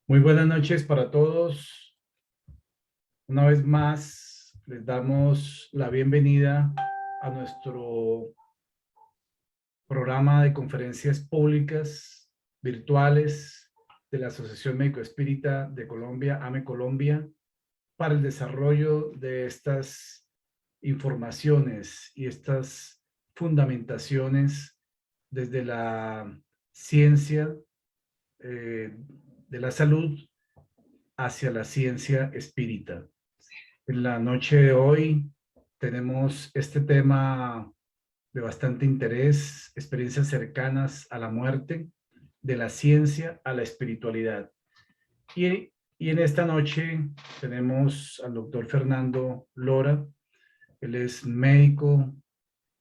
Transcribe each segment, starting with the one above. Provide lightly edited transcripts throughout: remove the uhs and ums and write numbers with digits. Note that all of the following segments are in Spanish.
Muy buenas noches para todos. Una vez más, les damos la bienvenida a nuestro programa de conferencias públicas virtuales de la Asociación Médico Espírita de Colombia, AME Colombia, para el desarrollo de estas informaciones y estas fundamentaciones desde la ciencia de la salud hacia la ciencia espírita. En la noche de hoy tenemos este tema de bastante interés, experiencias cercanas a la muerte, de la ciencia a la espiritualidad. Y en esta noche tenemos al doctor Fernando Lora. Él es médico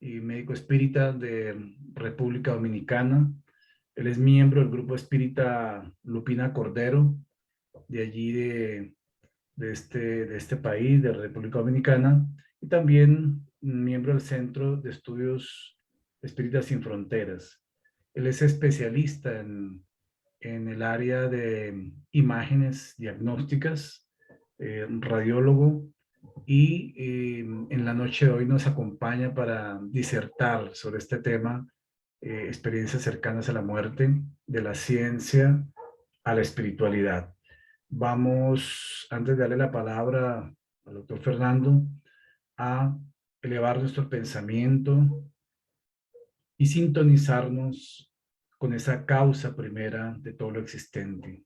y médico espírita de República Dominicana. Él es miembro del grupo espírita Lupina Cordero, de allí de este país, de la República Dominicana, y también miembro del Centro de Estudios Espíritas Sin Fronteras. Él es especialista en el área de imágenes diagnósticas, radiólogo, y en la noche de hoy nos acompaña para disertar sobre este tema, experiencias cercanas a la muerte, de la ciencia a la espiritualidad. Vamos, antes de darle la palabra al doctor Fernando, a elevar nuestro pensamiento y sintonizarnos con esa causa primera de todo lo existente,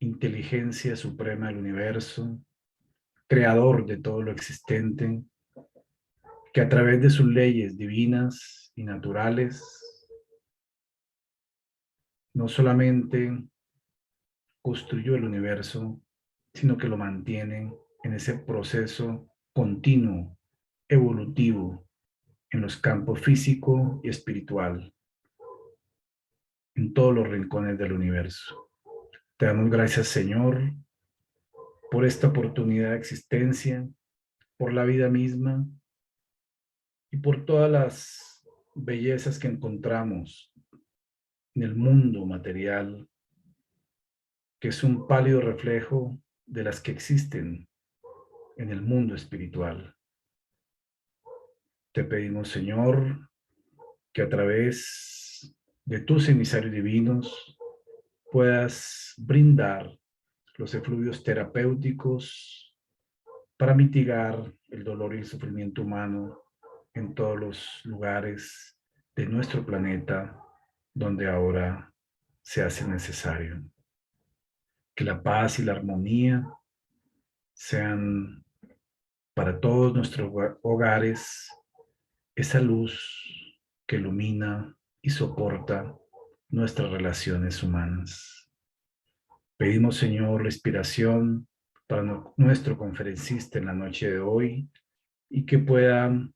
inteligencia suprema del universo, creador de todo lo existente, que a través de sus leyes divinas y naturales, no solamente construyó el universo, sino que lo mantiene en ese proceso continuo, evolutivo, en los campos físico y espiritual, en todos los rincones del universo. Te damos gracias, Señor, por esta oportunidad de existencia, por la vida misma y por todas las bellezas que encontramos en el mundo material, que es un pálido reflejo de las que existen en el mundo espiritual. Te pedimos, Señor, que a través de tus emisarios divinos puedas brindar los efluvios terapéuticos para mitigar el dolor y el sufrimiento humano en todos los lugares de nuestro planeta donde ahora se hace necesario. Que la paz y la armonía sean para todos nuestros hogares esa luz que ilumina y soporta nuestras relaciones humanas. Pedimos, Señor, la inspiración para nuestro conferencista en la noche de hoy y que pueda,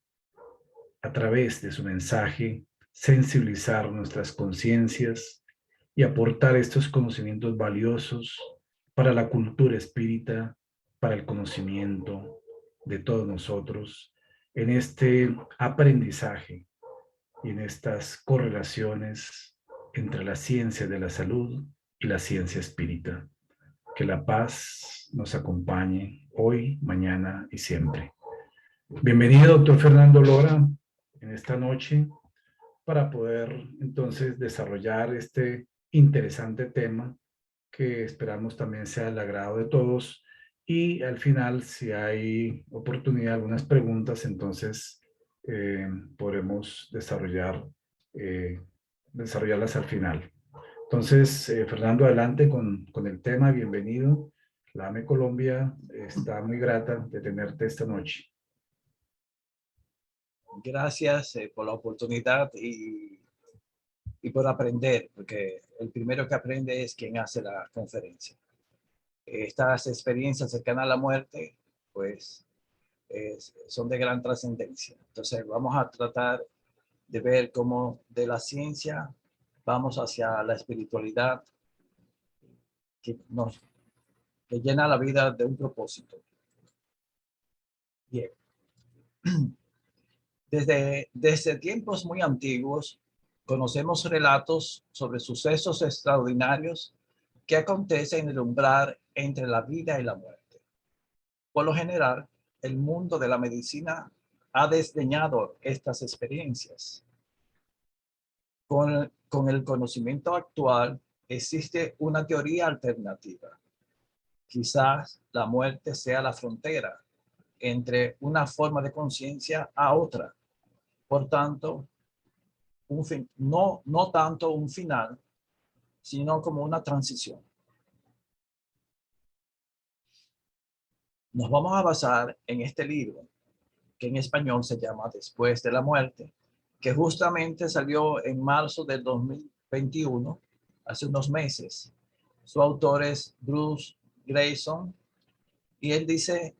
a través de su mensaje, sensibilizar nuestras conciencias y aportar estos conocimientos valiosos para la cultura espírita, para el conocimiento de todos nosotros en este aprendizaje y en estas correlaciones entre la ciencia de la salud y la ciencia espírita. Que la paz nos acompañe hoy, mañana y siempre. Bienvenido, doctor Fernando Lora, en esta noche para poder entonces desarrollar este interesante tema que esperamos también sea del agrado de todos. Y al final, si hay oportunidad, algunas preguntas, entonces podremos desarrollarlas al final. Entonces, Fernando, adelante con el tema. Bienvenido. La AME Colombia está muy grata de tenerte esta noche. Gracias por la oportunidad y por aprender, porque el primero que aprende es quien hace la conferencia. Estas experiencias cercanas a la muerte, pues, son de gran trascendencia. Entonces, vamos a tratar de ver cómo de la ciencia vamos hacia la espiritualidad que llena la vida de un propósito. Bien. Desde tiempos muy antiguos, conocemos relatos sobre sucesos extraordinarios que acontece en el umbral entre la vida y la muerte. Por lo general, el mundo de la medicina ha desdeñado estas experiencias. Con el conocimiento actual, existe una teoría alternativa. Quizás la muerte sea la frontera entre una forma de conciencia a otra. Por tanto, no tanto un final, sino como una transición. Nos vamos a basar en este libro, que en español se llama Después de la muerte, que justamente salió en marzo del 2021, hace unos meses. Su autor es Bruce Greyson, y él dice,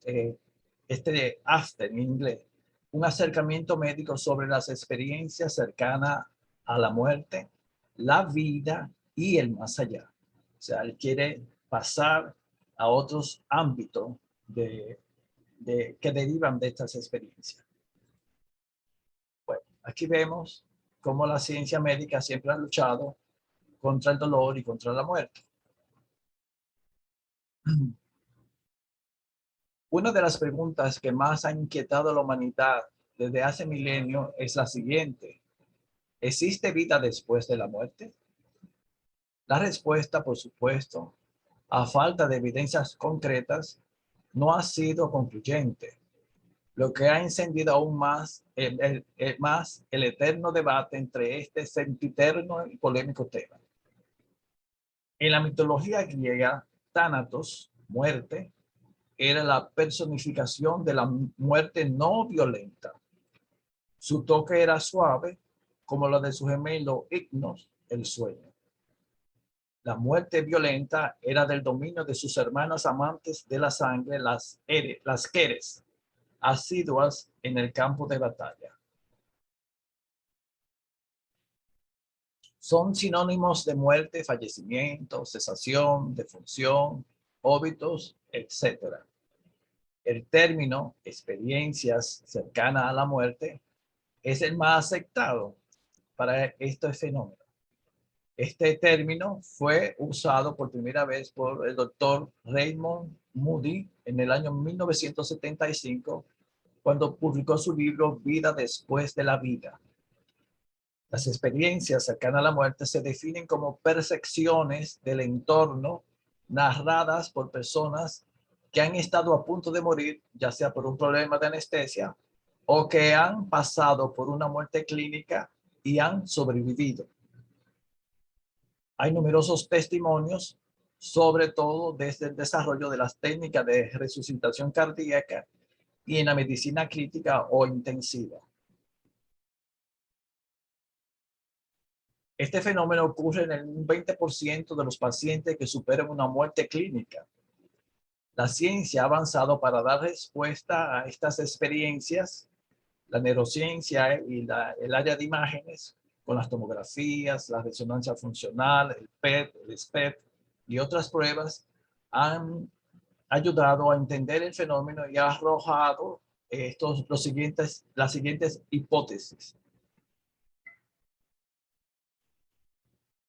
after en inglés, un acercamiento médico sobre las experiencias cercanas a la muerte, la vida y el más allá. O sea, él quiere pasar a otros ámbitos que derivan de estas experiencias. Bueno, aquí vemos cómo la ciencia médica siempre ha luchado contra el dolor y contra la muerte. Una de las preguntas que más ha inquietado a la humanidad desde hace milenios es la siguiente: ¿existe vida después de la muerte? La respuesta, por supuesto, a falta de evidencias concretas, no ha sido concluyente, lo que ha encendido aún más el eterno debate entre este sempiterno y polémico tema. En la mitología griega, Thanatos, muerte, era la personificación de la muerte no violenta. Su toque era suave, como la de su gemelo Ignos, el sueño. La muerte violenta era del dominio de sus hermanas amantes de la sangre, las Keres, asiduas en el campo de batalla. Son sinónimos de muerte, fallecimiento, cesación, defunción, óbitos, etc. El término experiencias cercanas a la muerte es el más aceptado para este fenómeno. Este término fue usado por primera vez por el doctor Raymond Moody en el año 1975, cuando publicó su libro Vida después de la vida. Las experiencias cercanas a la muerte se definen como percepciones del entorno narradas por personas que han estado a punto de morir, ya sea por un problema de anestesia o que han pasado por una muerte clínica y han sobrevivido. Hay numerosos testimonios, sobre todo desde el desarrollo de las técnicas de resucitación cardíaca y en la medicina crítica o intensiva. Este fenómeno ocurre en el 20% de los pacientes que superan una muerte clínica. La ciencia ha avanzado para dar respuesta a estas experiencias. La neurociencia y el área de imágenes, con las tomografías, la resonancia funcional, el PET, el SPECT y otras pruebas, han ayudado a entender el fenómeno y ha arrojado las siguientes hipótesis.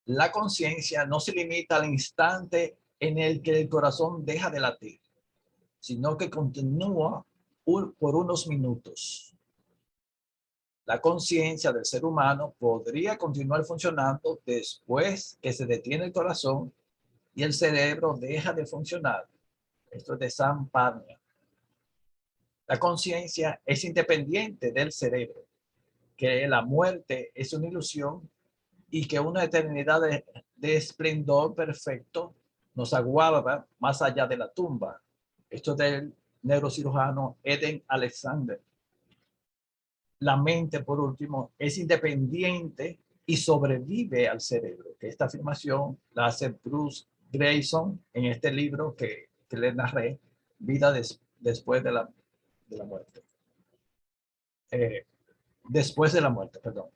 La conciencia no se limita al instante en el que el corazón deja de latir, sino que continúa por unos minutos. La conciencia del ser humano podría continuar funcionando después que se detiene el corazón y el cerebro deja de funcionar. Esto es de Sam Parnia. La conciencia es independiente del cerebro, que la muerte es una ilusión y que una eternidad de esplendor perfecto nos aguarda más allá de la tumba. Esto es del neurocirujano Eden Alexander. La mente, por último, es independiente y sobrevive al cerebro. Que esta afirmación la hace Bruce Greyson en este libro que le narré, Vida después de la muerte. Después de la muerte, perdón.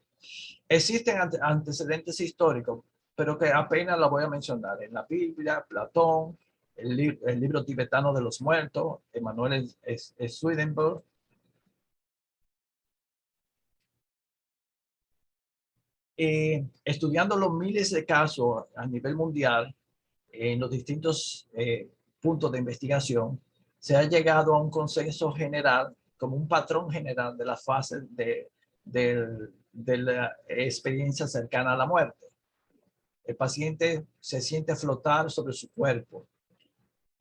Existen antecedentes históricos, pero que apenas la voy a mencionar. En la Biblia, Platón, el libro tibetano de los muertos, Emanuel Swedenborg. Estudiando los miles de casos a nivel mundial, en los distintos puntos de investigación, se ha llegado a un consenso general, como un patrón general de las fases de la experiencia cercana a la muerte. El paciente se siente flotar sobre su cuerpo,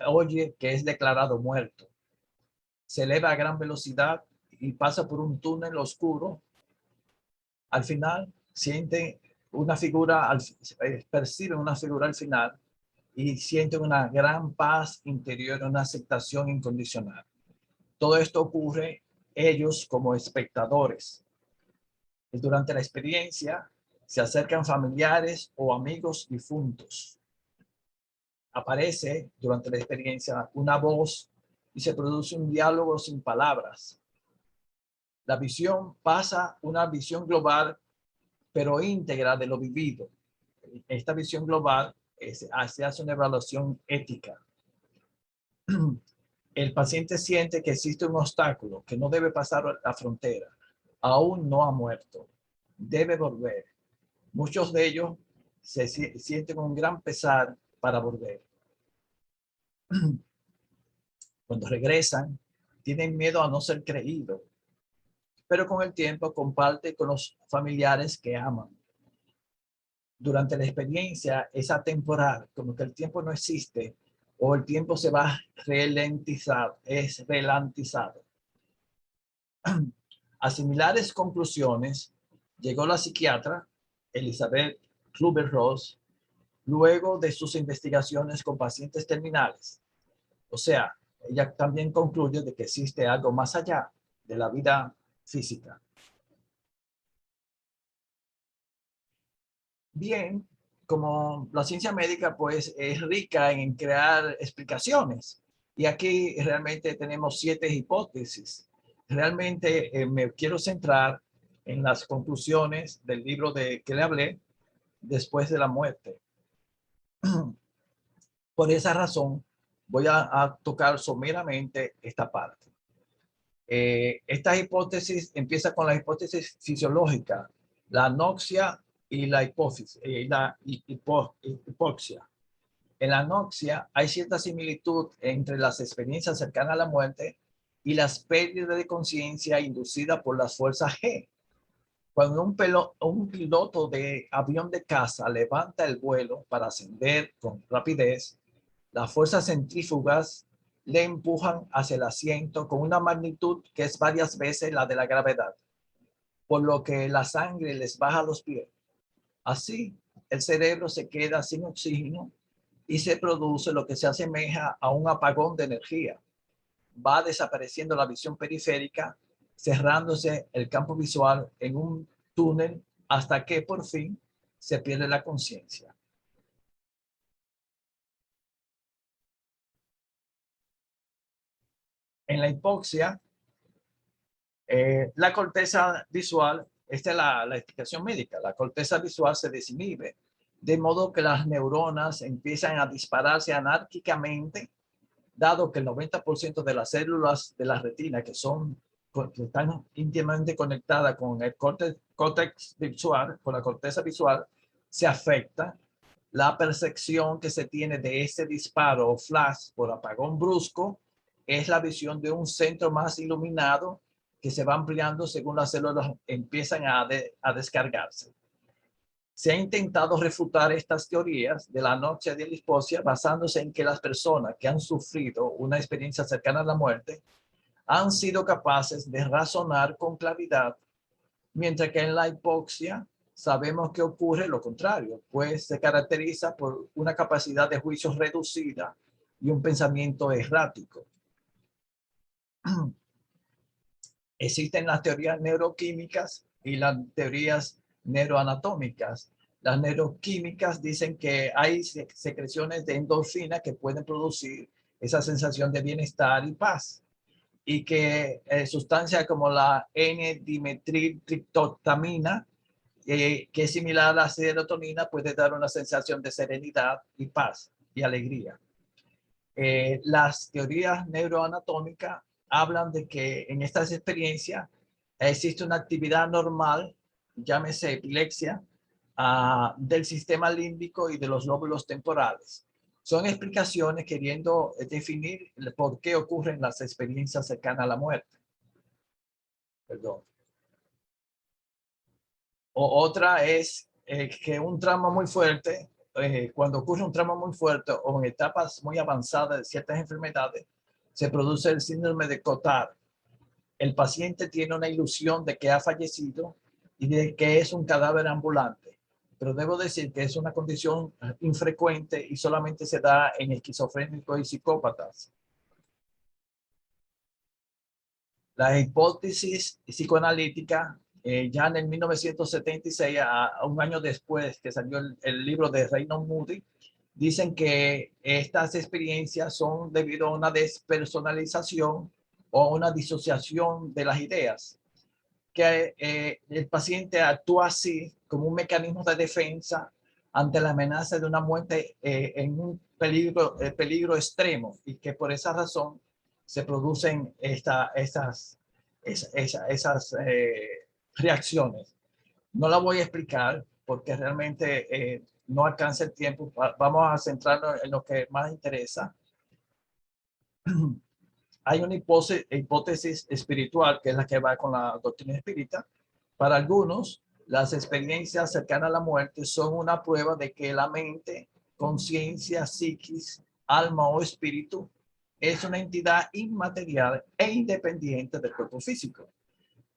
oye que es declarado muerto, se eleva a gran velocidad y pasa por un túnel oscuro. Al final siente una figura, percibe una figura al final y siente una gran paz interior, una aceptación incondicional. Todo esto ocurre ellos como espectadores. Y durante la experiencia se acercan familiares o amigos difuntos. Aparece durante la experiencia una voz y se produce un diálogo sin palabras. La visión pasa una visión global, pero íntegra de lo vivido. Esta visión global se hace una evaluación ética. El paciente siente que existe un obstáculo, que no debe pasar la frontera. Aún no ha muerto. Debe volver. Muchos de ellos se sienten un gran pesar para volver. Cuando regresan, tienen miedo a no ser creídos, pero con el tiempo comparte con los familiares que aman. Durante la experiencia es atemporal, como que el tiempo no existe o el tiempo se va ralentizado, es ralentizado. A similares conclusiones llegó la psiquiatra Elizabeth Kübler-Ross luego de sus investigaciones con pacientes terminales. O sea, ella también concluye de que existe algo más allá de la vida física. Bien, como la ciencia médica pues es rica en crear explicaciones y aquí realmente tenemos 7 hipótesis. Realmente me quiero centrar en las conclusiones del libro que le hablé, Después de la muerte. Por esa razón voy a tocar someramente esta parte. Esta hipótesis empieza con la hipótesis fisiológica, la anoxia y la hipoxia. En la anoxia hay cierta similitud entre las experiencias cercanas a la muerte y las pérdidas de conciencia inducidas por las fuerzas G. Cuando un piloto de avión de caza levanta el vuelo para ascender con rapidez, las fuerzas centrífugas le empujan hacia el asiento con una magnitud que es varias veces la de la gravedad, por lo que la sangre les baja a los pies. Así, el cerebro se queda sin oxígeno y se produce lo que se asemeja a un apagón de energía. Va desapareciendo la visión periférica, cerrándose el campo visual en un túnel hasta que por fin se pierde la conciencia. En la hipoxia, la corteza visual, esta es la explicación médica, la corteza visual se desinhibe, de modo que las neuronas empiezan a dispararse anárquicamente, dado que el 90% de las células de la retina que están íntimamente conectadas con el córtex visual, con la corteza visual, se afecta. La percepción que se tiene de este disparo o flash por apagón brusco es la visión de un centro más iluminado que se va ampliando según las células empiezan a descargarse. Se ha intentado refutar estas teorías de la anoxia y de la hipoxia basándose en que las personas que han sufrido una experiencia cercana a la muerte han sido capaces de razonar con claridad, mientras que en la hipoxia sabemos que ocurre lo contrario, pues se caracteriza por una capacidad de juicio reducida y un pensamiento errático. Existen las teorías neuroquímicas y las teorías neuroanatómicas. Las neuroquímicas dicen que hay secreciones de endorfina que pueden producir esa sensación de bienestar y paz, y que sustancias como la N-dimetiltriptamina, que es similar a la serotonina, puede dar una sensación de serenidad y paz y alegría. Las teorías neuroanatómicas hablan de que en estas experiencias existe una actividad normal, llámese epilepsia, del sistema límbico y de los lóbulos temporales. Son explicaciones queriendo definir por qué ocurren las experiencias cercanas a la muerte. Perdón. O otra es que un trauma muy fuerte, cuando ocurre un trauma muy fuerte o en etapas muy avanzadas de ciertas enfermedades, se produce el síndrome de Cotard. El paciente tiene una ilusión de que ha fallecido y de que es un cadáver ambulante. Pero debo decir que es una condición infrecuente y solamente se da en esquizofrénicos y psicópatas. La hipótesis psicoanalítica, ya en el 1976, a un año después que salió el libro de Raymond Moody, dicen que estas experiencias son debido a una despersonalización o una disociación de las ideas, que el paciente actúa así como un mecanismo de defensa ante la amenaza de una muerte en un peligro extremo, y que por esa razón se producen esas reacciones. No la voy a explicar porque realmente no alcanza el tiempo. Vamos a centrarnos en lo que más interesa. Hay una hipótesis espiritual, que es la que va con la doctrina espírita. Para algunos, las experiencias cercanas a la muerte son una prueba de que la mente, conciencia, psiquis, alma o espíritu es una entidad inmaterial e independiente del cuerpo físico,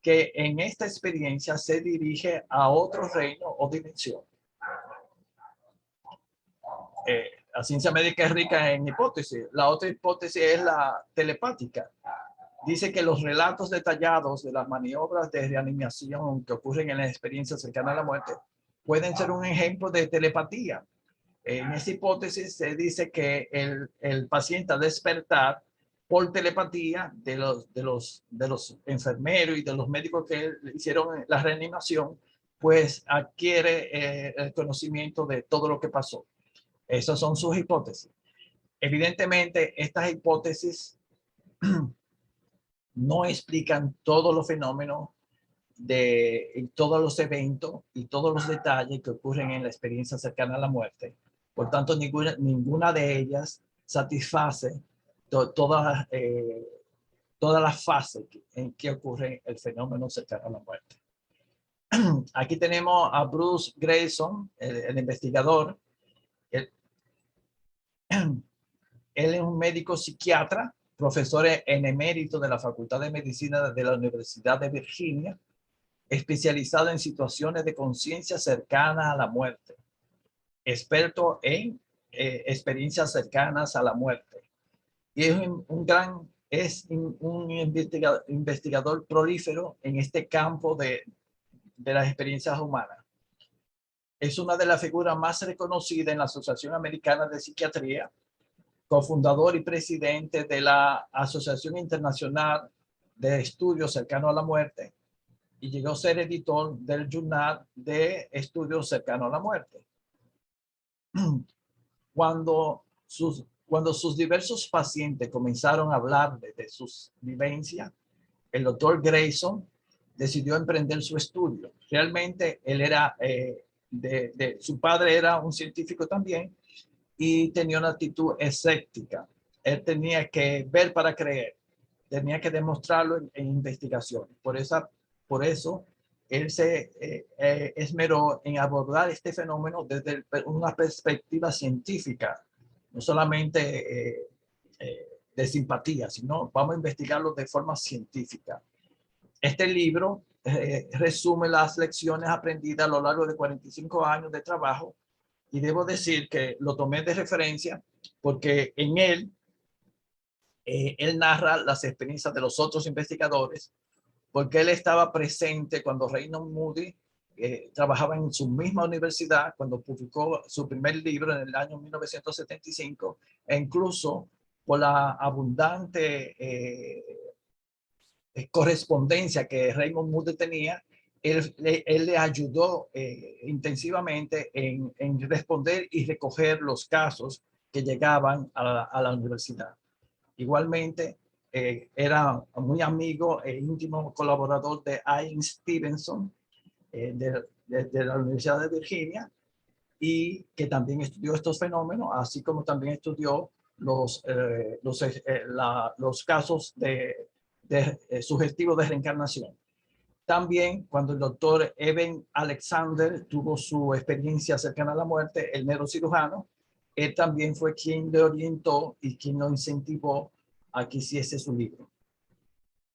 que en esta experiencia se dirige a otro reino o dimensión. La ciencia médica es rica en hipótesis. La otra hipótesis es la telepática. Dice que los relatos detallados de las maniobras de reanimación que ocurren en las experiencias cercanas a la muerte pueden ser un ejemplo de telepatía. En esta hipótesis se dice que el paciente al despertar por telepatía de los enfermeros y de los médicos que hicieron la reanimación, pues adquiere el conocimiento de todo lo que pasó. Esas son sus hipótesis. Evidentemente, estas hipótesis no explican todos los fenómenos de todos los eventos y todos los detalles que ocurren en la experiencia cercana a la muerte. Por tanto, ninguna de ellas satisface todas las fases en que ocurre el fenómeno cercano a la muerte. Aquí tenemos a Bruce Grayson, el investigador. Él es un médico psiquiatra, profesor en emérito de la Facultad de Medicina de la Universidad de Virginia, especializado en situaciones de conciencia cercanas a la muerte, experto en experiencias cercanas a la muerte. Y es un investigador prolífero en este campo de las experiencias humanas. Es una de las figuras más reconocidas en la Asociación Americana de Psiquiatría, cofundador y presidente de la Asociación Internacional de Estudios Cercanos a la Muerte, y llegó a ser editor del Journal de Estudios Cercanos a la Muerte. Cuando sus diversos pacientes comenzaron a hablar de sus vivencias, el doctor Grayson decidió emprender su estudio. Realmente él era, su padre era un científico también y tenía una actitud escéptica. Él tenía que ver para creer, tenía que demostrarlo en investigaciones. Por eso él se esmeró en abordar este fenómeno desde una perspectiva científica, no solamente de simpatía, sino vamos a investigarlo de forma científica. Este libro resume las lecciones aprendidas a lo largo de 45 años de trabajo, y debo decir que lo tomé de referencia porque en él narra las experiencias de los otros investigadores, porque él estaba presente cuando Raymond Moody trabajaba en su misma universidad, cuando publicó su primer libro en el año 1975, e incluso por la abundante correspondencia que Raymond Moody tenía, él le ayudó intensivamente en responder y recoger los casos que llegaban a la universidad. Igualmente, era muy amigo e íntimo colaborador de Ian Stevenson, de la Universidad de Virginia, y que también estudió estos fenómenos, así como también estudió los casos sugestivos de reencarnación. También cuando el doctor Eben Alexander tuvo su experiencia cercana a la muerte, el neurocirujano, él también fue quien le orientó y quien lo incentivó a que hiciese su libro.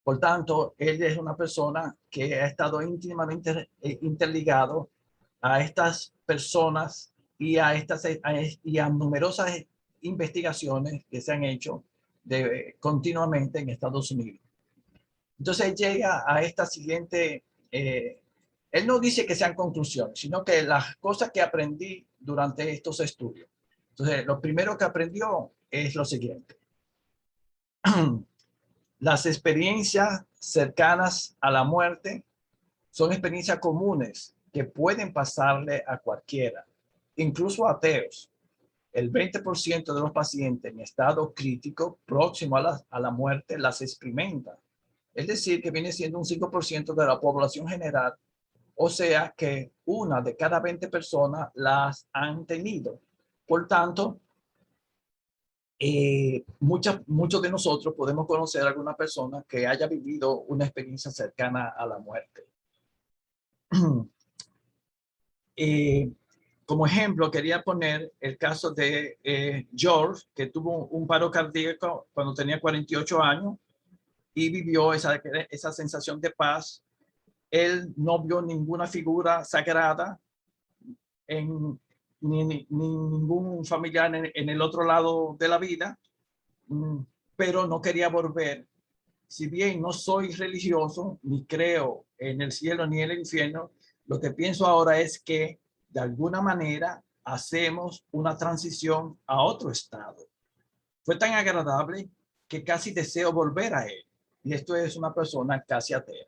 Por tanto, él es una persona que ha estado íntimamente interligado a estas personas y a numerosas investigaciones que se han hecho continuamente en Estados Unidos. Entonces llega a esta siguiente, él no dice que sean conclusiones, sino que las cosas que aprendí durante estos estudios. Entonces, lo primero que aprendió es lo siguiente. Las experiencias cercanas a la muerte son experiencias comunes que pueden pasarle a cualquiera, incluso a ateos. El 20% de los pacientes en estado crítico próximo a la muerte las experimenta. Es decir, que viene siendo un 5% de la población general, o sea que una de cada 20 personas las han tenido. Por tanto, muchos de nosotros podemos conocer a alguna persona que haya vivido una experiencia cercana a la muerte. Como ejemplo, quería poner el caso de George, que tuvo un paro cardíaco cuando tenía 48 años y vivió esa sensación de paz. Él no vio ninguna figura sagrada ni ningún familiar en el otro lado de la vida, pero no quería volver. Si bien no soy religioso, ni creo en el cielo ni en el infierno, lo que pienso ahora es que de alguna manera hacemos una transición a otro estado. Fue tan agradable que casi deseo volver a él. Y esto es una persona casi atea.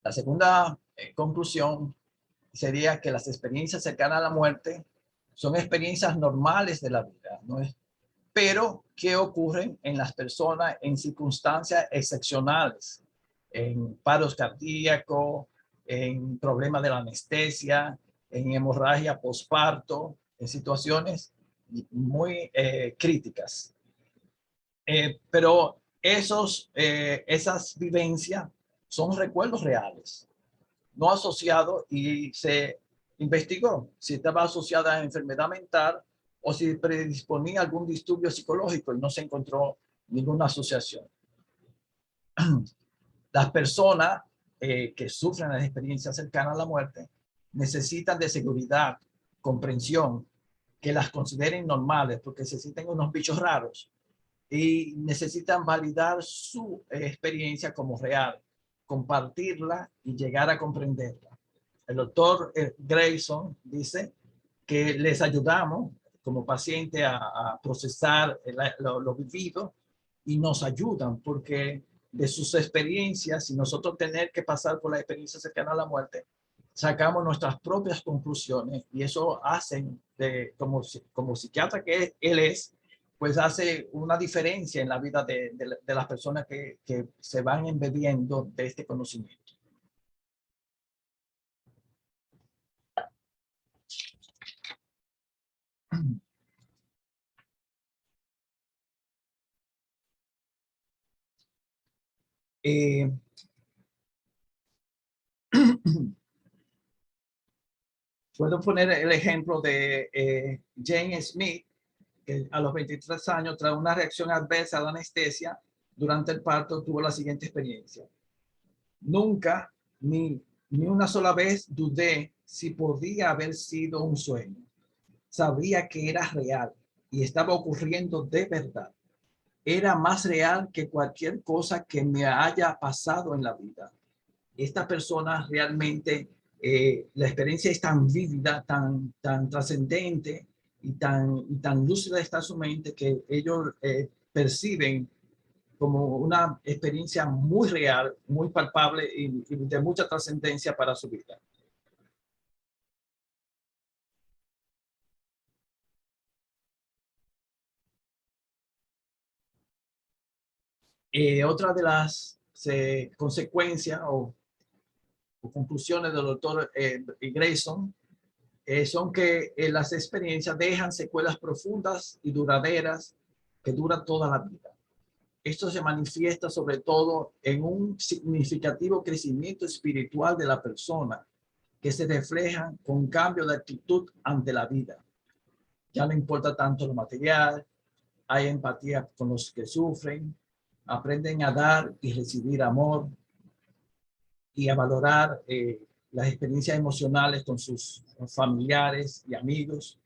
La segunda conclusión sería que las experiencias cercanas a la muerte son experiencias normales de la vida, ¿no? Pero que ocurren en las personas en circunstancias excepcionales, en paros cardíacos, en problemas de la anestesia, en hemorragia posparto, en situaciones muy críticas. Pero esas vivencias son recuerdos reales, no asociados, y se investigó si estaba asociada a enfermedad mental o si predisponía a algún disturbio psicológico y no se encontró ninguna asociación. Las personas que sufren las experiencias cercanas a la muerte necesitan de seguridad, comprensión, que las consideren normales porque se sienten unos bichos raros y necesitan validar su experiencia como real, compartirla y llegar a comprenderla. El doctor Grayson dice que les ayudamos como paciente a procesar lo vivido y nos ayudan porque de sus experiencias y nosotros tener que pasar por la experiencia cercana a la muerte, sacamos nuestras propias conclusiones y eso hacen, como psiquiatra que él es, pues hace una diferencia en la vida de las personas que se van embebiendo de este conocimiento. Eh, Puedo poner el ejemplo de Jane Smith, que a los 23 años, tras una reacción adversa a la anestesia, durante el parto tuvo la siguiente experiencia. Nunca, ni una sola vez dudé si podía haber sido un sueño. Sabía que era real y estaba ocurriendo de verdad. Era más real que cualquier cosa que me haya pasado en la vida. Esta persona realmente, la experiencia es tan vívida, tan trascendente y tan lúcida está su mente que ellos perciben como una experiencia muy real, muy palpable y de mucha trascendencia para su vida. Otra de las consecuencias o conclusiones del doctor Grayson son que las experiencias dejan secuelas profundas y duraderas que duran toda la vida. Esto se manifiesta sobre todo en un significativo crecimiento espiritual de la persona, que se refleja con cambio de actitud ante la vida. Ya no importa tanto lo material, hay empatía con los que sufren, aprenden a dar y recibir amor y a valorar las experiencias emocionales con sus familiares y amigos.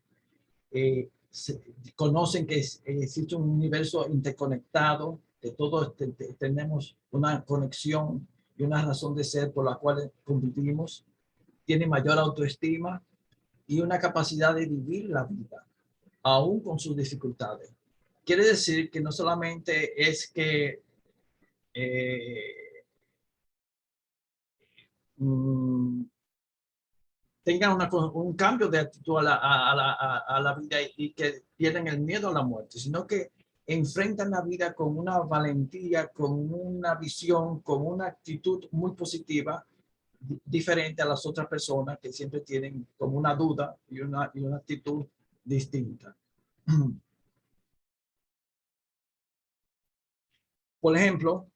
Conocen que existe un universo interconectado, que todos tenemos una conexión y una razón de ser por la cual convivimos. Tienen mayor autoestima y una capacidad de vivir la vida, aún con sus dificultades. Quiere decir que no solamente es que tengan un cambio de actitud a la vida y que pierden el miedo a la muerte, sino que enfrentan la vida con una valentía, con una visión, con una actitud muy positiva, diferente a las otras personas que siempre tienen como una duda y una actitud distinta. Por ejemplo,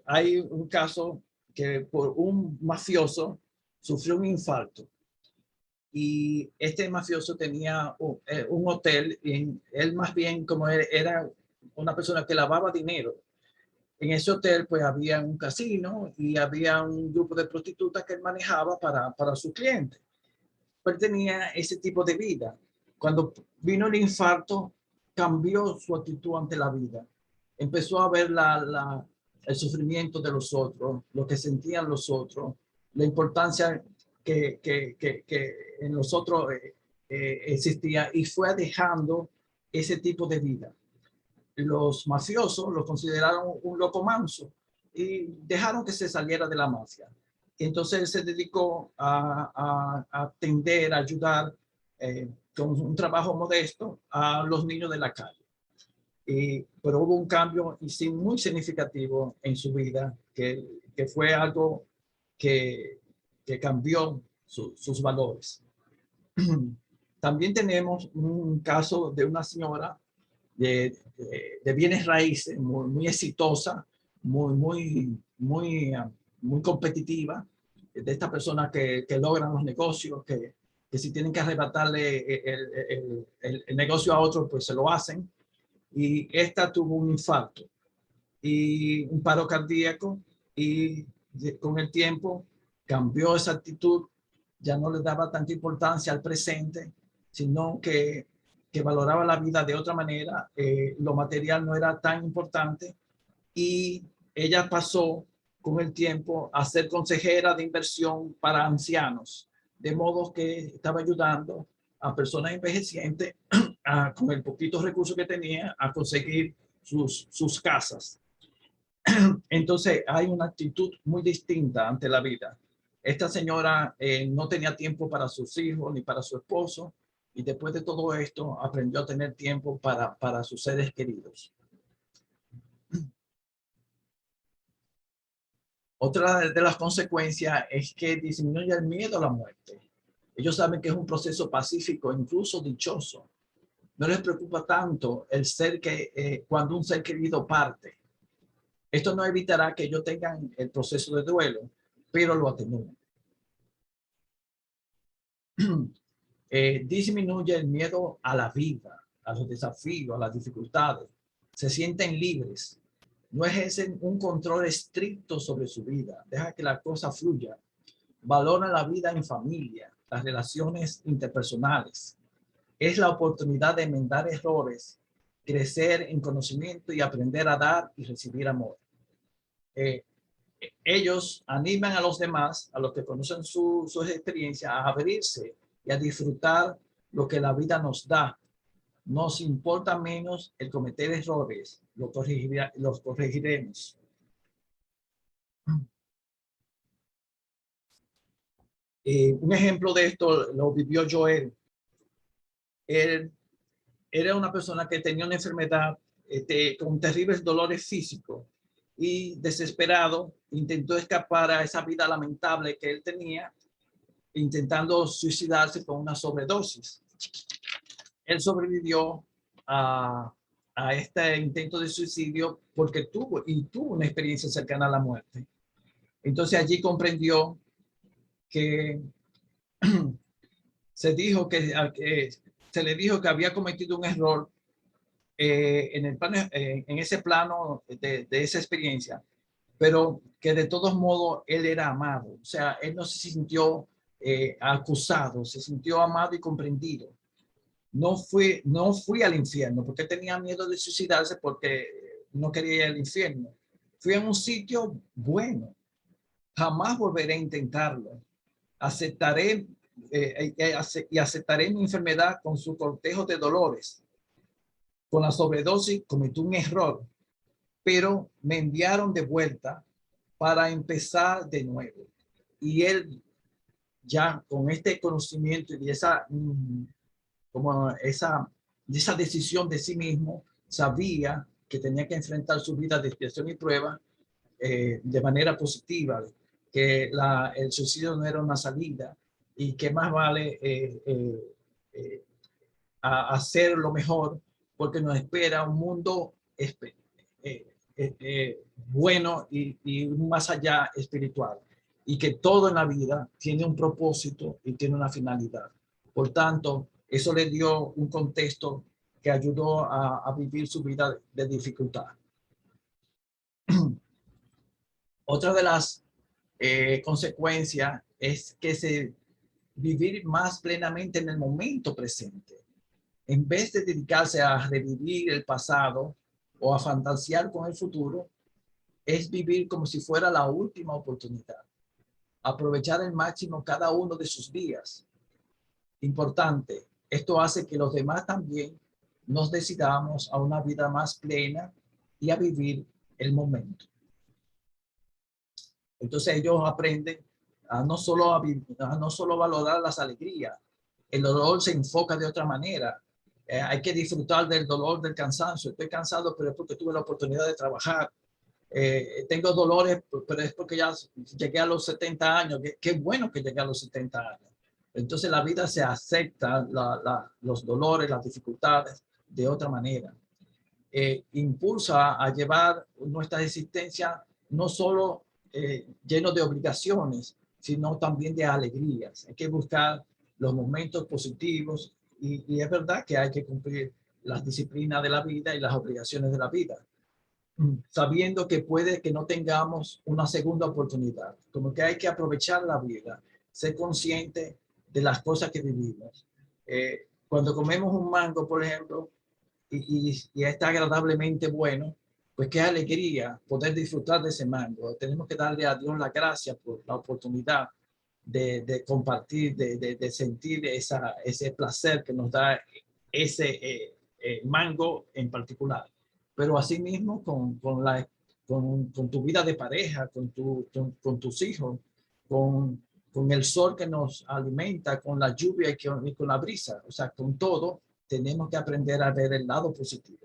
hay un caso que por un mafioso sufrió un infarto y este mafioso tenía un hotel y él más bien como era una persona que lavaba dinero. En ese hotel pues había un casino y había un grupo de prostitutas que él manejaba para sus clientes. Él tenía ese tipo de vida. Cuando vino el infarto, cambió su actitud ante la vida. Empezó a ver el sufrimiento de los otros, lo que sentían los otros, la importancia que en los otros existía, y fue dejando ese tipo de vida. Los mafiosos lo consideraron un loco manso y dejaron que se saliera de la mafia. Entonces él se dedicó a atender, a ayudar con un trabajo modesto a los niños de la calle. Pero hubo un cambio muy significativo en su vida, que fue algo que cambió sus valores. También tenemos un caso de una señora de bienes raíces muy exitosa, muy competitiva, de estas personas que logran los negocios, que si tienen que arrebatarle el negocio a otro, pues se lo hacen. Y esta tuvo un infarto y un paro cardíaco, y con el tiempo cambió esa actitud, ya no le daba tanta importancia al presente, sino que valoraba la vida de otra manera. Lo material no era tan importante y ella pasó con el tiempo a ser consejera de inversión para ancianos, de modo que estaba ayudando a personas envejecientes con el poquito recurso que tenía a conseguir sus casas. Entonces hay una actitud muy distinta ante la vida. Esta señora no tenía tiempo para sus hijos ni para su esposo, y después de todo esto aprendió a tener tiempo para sus seres queridos. Otra de las consecuencias es que disminuye el miedo a la muerte. Ellos saben que es un proceso pacífico, incluso dichoso. No les preocupa tanto cuando un ser querido parte. Esto no evitará que ellos tengan el proceso de duelo, pero lo atenúa. Disminuye el miedo a la vida, a los desafíos, a las dificultades. Se sienten libres. No ejercen un control estricto sobre su vida. Deja que la cosa fluya. Valoran la vida en familia, las relaciones interpersonales. Es la oportunidad de enmendar errores, crecer en conocimiento y aprender a dar y recibir amor. Ellos animan a los demás, a los que conocen sus experiencias, a abrirse y a disfrutar lo que la vida nos da. Nos importa menos el cometer errores, los corregiremos. Un ejemplo de esto lo vivió Joel. Él era una persona que tenía una enfermedad con terribles dolores físicos, y desesperado intentó escapar a esa vida lamentable que él tenía, intentando suicidarse con una sobredosis. Él sobrevivió a este intento de suicidio porque tuvo una experiencia cercana a la muerte. Entonces allí comprendió que se le dijo que había cometido un error en ese plano de esa experiencia, pero que de todos modos él era amado. O sea, él no se sintió acusado, se sintió amado y comprendido. No fui al infierno porque tenía miedo de suicidarse porque no quería ir al infierno. Fui a un sitio bueno. Jamás volveré a intentarlo. Aceptaré y aceptaré mi enfermedad con su cortejo de dolores. Con la sobredosis cometí un error, pero me enviaron de vuelta para empezar de nuevo. Y él ya con este conocimiento y esa decisión de sí mismo, sabía que tenía que enfrentar su vida de expiación y prueba de manera positiva, que el suicidio no era una salida y que más vale hacer lo mejor porque nos espera un mundo bueno y más allá espiritual, y que todo en la vida tiene un propósito y tiene una finalidad. Por tanto, eso le dio un contexto que ayudó a vivir su vida de dificultad. Otra de las consecuencias es que vivir más plenamente en el momento presente. En vez de dedicarse a revivir el pasado o a fantasear con el futuro, es vivir como si fuera la última oportunidad. Aprovechar al máximo cada uno de sus días. Importante, esto hace que los demás también nos decidamos a una vida más plena y a vivir el momento. Entonces ellos aprenden a no solo valorar las alegrías. El dolor se enfoca de otra manera. Hay que disfrutar del dolor, del cansancio. Estoy cansado, pero es porque tuve la oportunidad de trabajar. Tengo dolores, pero es porque ya llegué a los 70 años. Qué bueno que llegué a los 70 años. Entonces la vida se acepta los dolores, las dificultades de otra manera. Impulsa a llevar nuestra existencia no solo lleno de obligaciones, sino también de alegrías. Hay que buscar los momentos positivos y es verdad que hay que cumplir las disciplinas de la vida y las obligaciones de la vida, sabiendo que puede que no tengamos una segunda oportunidad, como que hay que aprovechar la vida, ser consciente de las cosas que vivimos. Cuando comemos un mango, por ejemplo, y está agradablemente bueno, pues qué alegría poder disfrutar de ese mango. Tenemos que darle a Dios la gracia por la oportunidad de compartir, de sentir ese placer que nos da ese mango en particular. Pero asimismo con tu vida de pareja, con tus hijos, con el sol que nos alimenta, con la lluvia y con la brisa, o sea, con todo, tenemos que aprender a ver el lado positivo.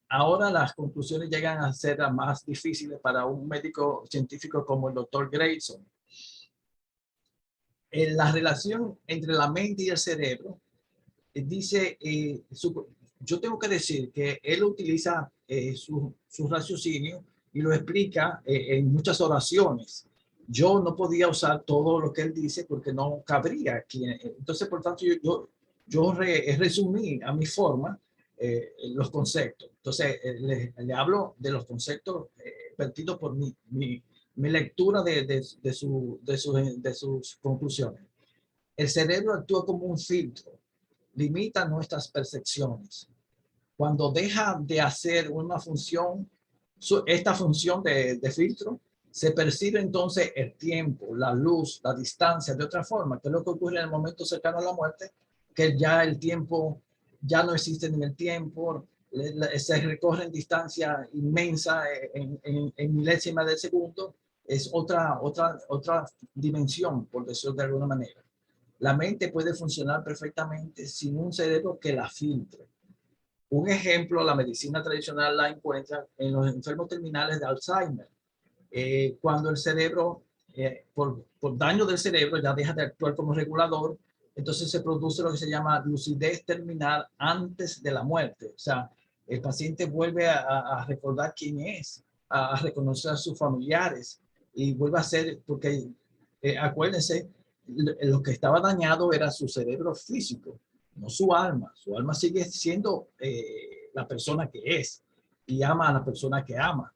Ahora las conclusiones llegan a ser las más difíciles para un médico científico como el doctor Grayson. La relación entre la mente y el cerebro, dice, yo tengo que decir que él utiliza su raciocinio y lo explica en muchas oraciones. Yo no podía usar todo lo que él dice porque no cabría aquí. Entonces, por tanto, yo resumí a mi forma los conceptos. Entonces, le hablo de los conceptos vertidos por mi lectura de sus conclusiones. El cerebro actúa como un filtro, limita nuestras percepciones. Cuando deja de hacer una función, esta función de filtro, se percibe entonces el tiempo, la luz, la distancia de otra forma, que es lo que ocurre en el momento cercano a la muerte, que ya el tiempo ya no existe en el tiempo, se recorre en distancia inmensa, en milésimas de segundo, es otra dimensión, por decirlo de alguna manera. La mente puede funcionar perfectamente sin un cerebro que la filtre. Un ejemplo, la medicina tradicional la encuentra en los enfermos terminales de Alzheimer. Cuando el cerebro, por daño del cerebro, ya deja de actuar como regulador, entonces se produce lo que se llama lucidez terminal antes de la muerte. O sea, el paciente vuelve a recordar quién es, a reconocer a sus familiares y vuelve a ser, porque acuérdense, lo que estaba dañado era su cerebro físico, no su alma. Su alma sigue siendo la persona que es y ama a la persona que ama.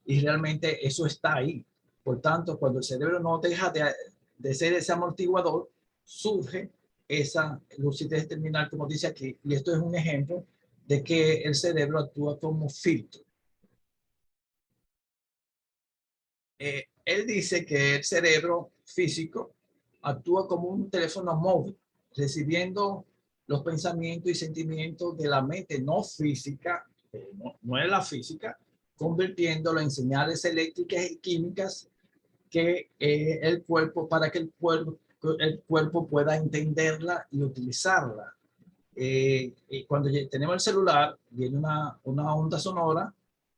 Y realmente eso está ahí. Por tanto, cuando el cerebro no deja de ser ese amortiguador, surge esa lucidez terminal, como dice aquí. Y esto es un ejemplo de que el cerebro actúa como filtro. Él dice que el cerebro físico actúa como un teléfono móvil, recibiendo los pensamientos y sentimientos de la mente no física, no es la física, convirtiéndolo en señales eléctricas y químicas que el cuerpo, para que el cuerpo pueda entenderla y utilizarla. Cuando tenemos el celular, viene una onda sonora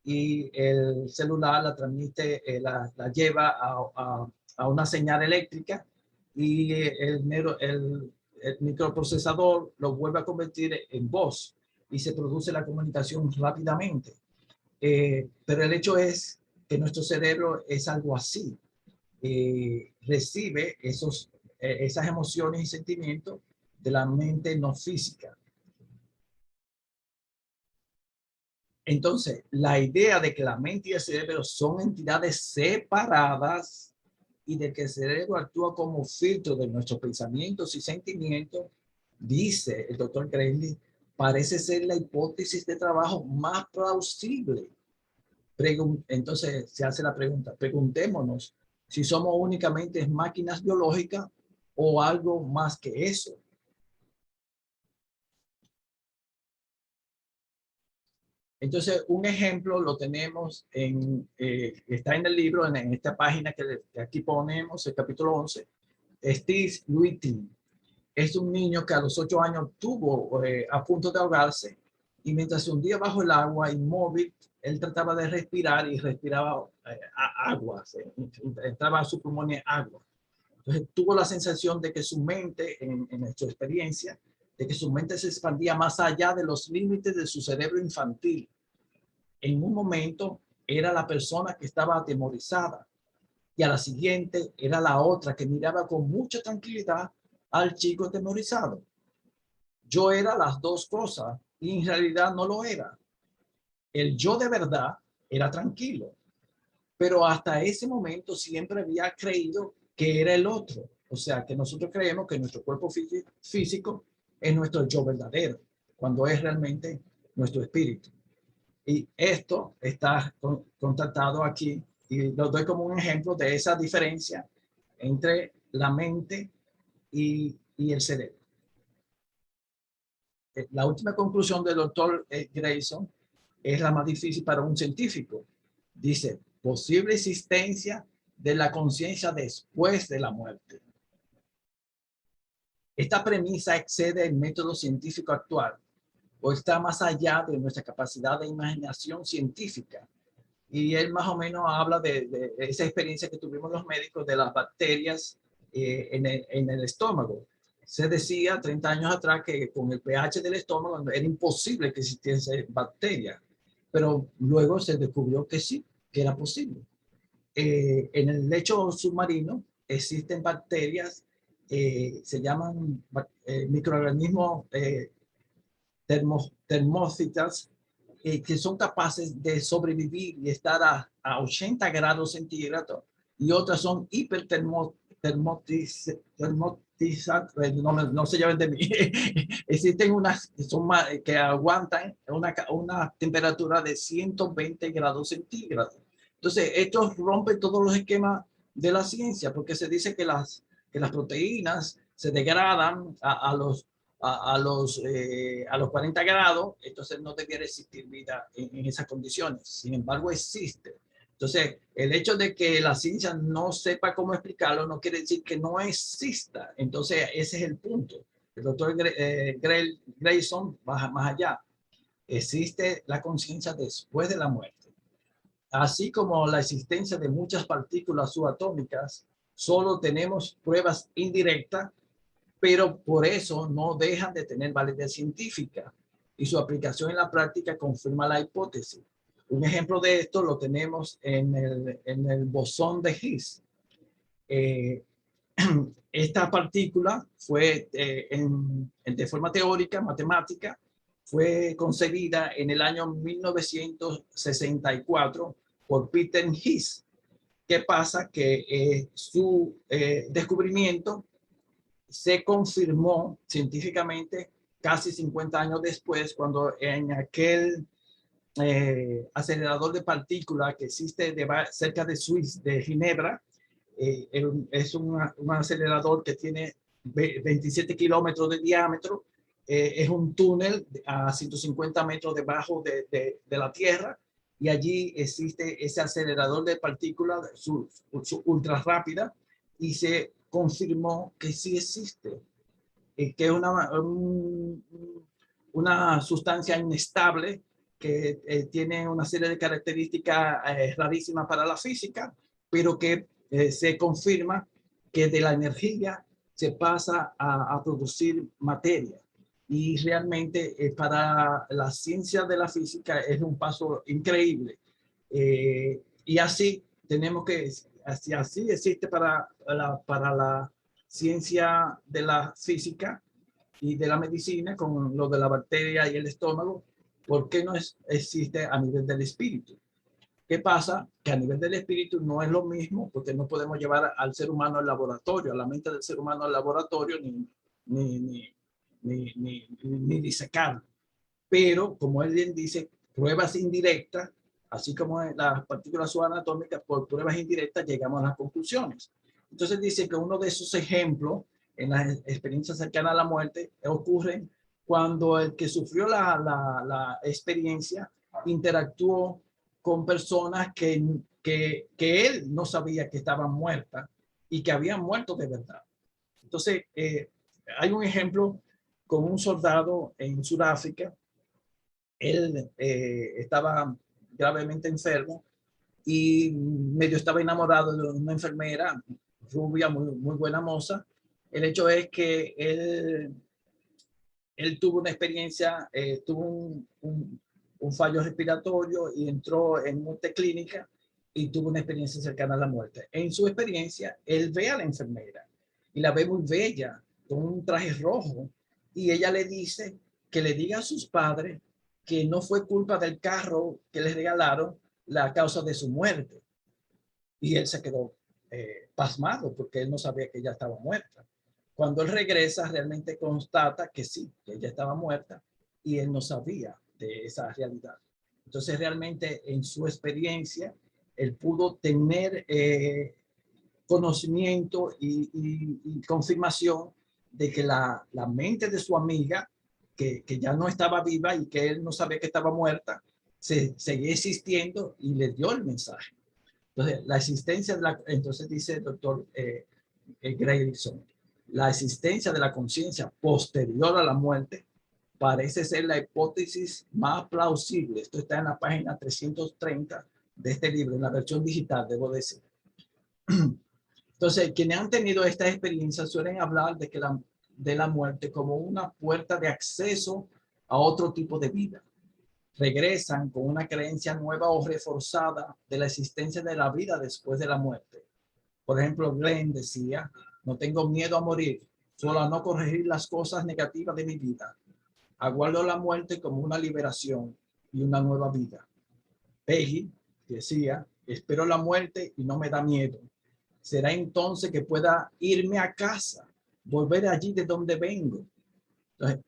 y el celular la transmite, la lleva a una señal eléctrica y el microprocesador lo vuelve a convertir en voz y se produce la comunicación rápidamente. Pero el hecho es que nuestro cerebro es algo así. Recibe esas emociones y sentimientos de la mente no física. Entonces, la idea de que la mente y el cerebro son entidades separadas y de que el cerebro actúa como filtro de nuestros pensamientos y sentimientos, dice el doctor Grayling, parece ser la hipótesis de trabajo más plausible. Entonces se hace la pregunta, preguntémonos si somos únicamente máquinas biológicas o algo más que eso. Entonces, un ejemplo lo tenemos está en el libro, en esta página que aquí ponemos, el capítulo 11. Steve Luiting es un niño que a los 8 años estuvo a punto de ahogarse y mientras se hundía bajo el agua inmóvil, él trataba de respirar y respiraba agua, entraba a su pulmón agua. Entonces tuvo la sensación de que su mente, en su experiencia, de que su mente se expandía más allá de los límites de su cerebro infantil. En un momento era la persona que estaba atemorizada y a la siguiente era la otra que miraba con mucha tranquilidad al chico atemorizado. Yo era las dos cosas y en realidad no lo era. El yo de verdad era tranquilo, pero hasta ese momento siempre había creído que era el otro. O sea, que nosotros creemos que nuestro cuerpo físico es nuestro yo verdadero, cuando es realmente nuestro espíritu. Y esto está contactado aquí y lo doy como un ejemplo de esa diferencia entre la mente y el cerebro. La última conclusión del doctor Grayson es la más difícil para un científico. Dice, posible existencia de la conciencia después de la muerte. Esta premisa excede el método científico actual o está más allá de nuestra capacidad de imaginación científica. Y él más o menos habla de esa experiencia que tuvimos los médicos de las bacterias en el estómago. Se decía 30 años atrás que con el pH del estómago era imposible que existiese bacterias, pero luego se descubrió que sí, que era posible. En el lecho submarino existen bacterias, se llaman microorganismos termófitas, que son capaces de sobrevivir y estar a 80 grados centígrados, y otras son no se lleven de mí. Existen unas que, que aguantan una temperatura de 120 grados centígrados. Entonces, esto rompe todos los esquemas de la ciencia, porque se dice que las proteínas se degradan a los 40 grados, entonces no debiera existir vida en esas condiciones. Sin embargo, existe. Entonces, el hecho de que la ciencia no sepa cómo explicarlo no quiere decir que no exista. Entonces, ese es el punto. El doctor Grayson va más allá. existe la conciencia después de la muerte. Así como la existencia de muchas partículas subatómicas, solo tenemos pruebas indirectas, pero por eso no dejan de tener validez científica y su aplicación en la práctica confirma la hipótesis. Un ejemplo de esto lo tenemos en el bosón de Higgs. Esta partícula fue de forma teórica, matemática, fue concebida en el año 1964 por Peter Higgs. ¿Qué pasa? Que su descubrimiento se confirmó científicamente casi 50 años después, cuando en aquel acelerador de partículas que existe cerca de Suiza, de Ginebra, es un acelerador que tiene 27 kilómetros de diámetro, es un túnel a 150 metros debajo de la Tierra, y allí existe ese acelerador de partículas su ultra rápida, y se confirmó que sí existe, que es una sustancia inestable que tiene una serie de características rarísimas para la física, pero que se confirma que de la energía se pasa a producir materia. Y realmente para la ciencia de la física es un paso increíble. Y así tenemos que, así existe para la ciencia de la física y de la medicina, con lo de la bacteria y el estómago. ¿Por qué no existe a nivel del espíritu? ¿Qué pasa? Que a nivel del espíritu no es lo mismo, porque no podemos llevar al ser humano al laboratorio, a la mente del ser humano al laboratorio, ni disecarlo. Pero, como él bien dice, pruebas indirectas, así como en las partículas subanatómicas, por pruebas indirectas llegamos a las conclusiones. Entonces dice que uno de esos ejemplos en las experiencias cercanas a la muerte ocurren cuando el que sufrió la experiencia interactuó con personas que él no sabía que estaban muertas y que habían muerto de verdad. Entonces, hay un ejemplo con un soldado en Sudáfrica. Él estaba gravemente enfermo y medio estaba enamorado de una enfermera rubia, muy buena moza. El hecho es que él tuvo una experiencia, tuvo un fallo respiratorio y entró en multiclínica y tuvo una experiencia cercana a la muerte. En su experiencia, él ve a la enfermera y la ve muy bella, con un traje rojo, y ella le dice que le diga a sus padres que no fue culpa del carro que les regalaron la causa de su muerte. Y él se quedó pasmado, porque él no sabía que ella estaba muerta. Cuando él regresa, realmente constata que sí, que ella estaba muerta, y él no sabía de esa realidad. Entonces, realmente en su experiencia, él pudo tener conocimiento y confirmación de que la mente de su amiga, que ya no estaba viva y que él no sabía que estaba muerta, seguía existiendo, y le dio el mensaje. Entonces, la existencia de entonces dice el doctor Grayson, la existencia de la conciencia posterior a la muerte parece ser la hipótesis más plausible. Esto está en la página 330 de este libro, en la versión digital, debo decir. Entonces, quienes han tenido esta experiencia suelen hablar de la muerte como una puerta de acceso a otro tipo de vida. Regresan con una creencia nueva o reforzada de la existencia de la vida después de la muerte. Por ejemplo, Glenn decía: no tengo miedo a morir, solo a no corregir las cosas negativas de mi vida. Aguardo la muerte como una liberación y una nueva vida. Peggy decía: espero la muerte y no me da miedo. Será entonces que pueda irme a casa, volver allí de donde vengo. Entonces,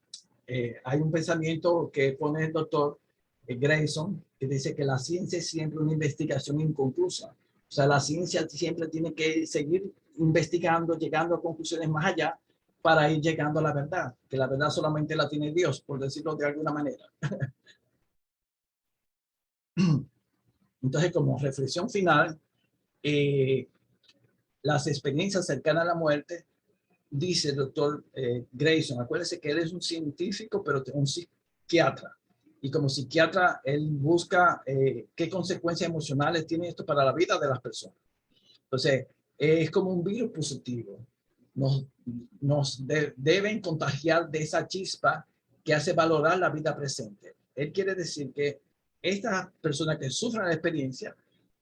hay un pensamiento que pone el doctor Grayson, que dice que la ciencia es siempre una investigación inconclusa. O sea, la ciencia siempre tiene que seguir investigando, llegando a conclusiones más allá, para ir llegando a la verdad, que la verdad solamente la tiene Dios, por decirlo de alguna manera. Entonces, como reflexión final, las experiencias cercanas a la muerte, dice el doctor Grayson, acuérdese que él es un científico, pero un psiquiatra. Y como psiquiatra, él busca qué consecuencias emocionales tiene esto para la vida de las personas. Entonces, es como un virus positivo. Nos deben contagiar de esa chispa que hace valorar la vida presente. Él quiere decir que estas personas que sufren la experiencia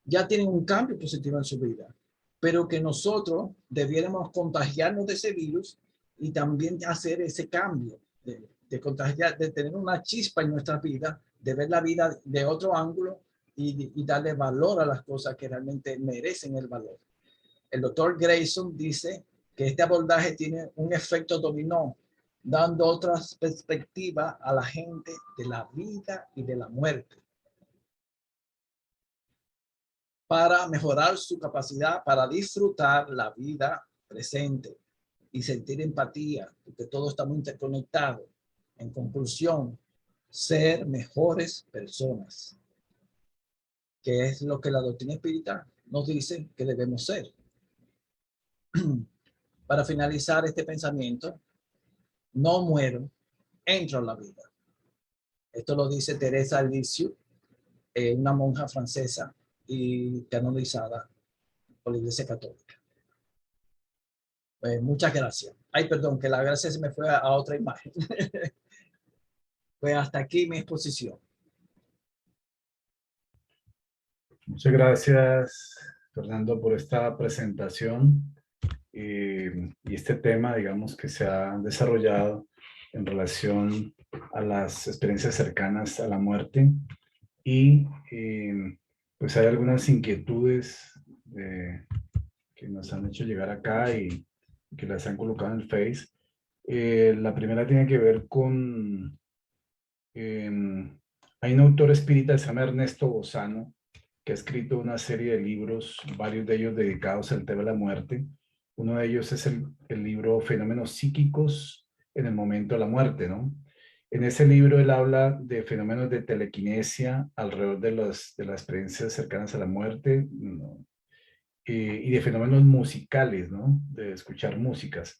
ya tienen un cambio positivo en su vida, pero que nosotros debiéramos contagiarnos de ese virus y también hacer ese cambio de contagiar, de tener una chispa en nuestra vida, de ver la vida de otro ángulo y darle valor a las cosas que realmente merecen el valor. El doctor Grayson dice que este abordaje tiene un efecto dominó, dando otras perspectivas a la gente de la vida y de la muerte, para mejorar su capacidad para disfrutar la vida presente y sentir empatía, porque todo está muy interconectado. En conclusión, ser mejores personas, que es lo que la doctrina espírita nos dice que debemos ser. Para finalizar este pensamiento, no muero, entro a la vida. Esto lo dice Teresa Lisieux, una monja francesa y canonizada por la Iglesia Católica. Muchas gracias. Ay, perdón, que la gracia se me fue a otra imagen. Pues hasta aquí mi exposición. Muchas gracias, Fernando, por esta presentación y este tema, digamos, que se ha desarrollado en relación a las experiencias cercanas a la muerte y pues hay algunas inquietudes que nos han hecho llegar acá y que las han colocado en el Face. La primera tiene que ver con... hay un autor espírita que se llama Ernesto Bozano, que ha escrito una serie de libros, varios de ellos dedicados al tema de la muerte. Uno de ellos es el libro Fenómenos psíquicos en el momento de la muerte, ¿no? En ese libro él habla de fenómenos de telequinesia alrededor de las experiencias cercanas a la muerte, ¿no? Y de fenómenos musicales, ¿no? De escuchar músicas.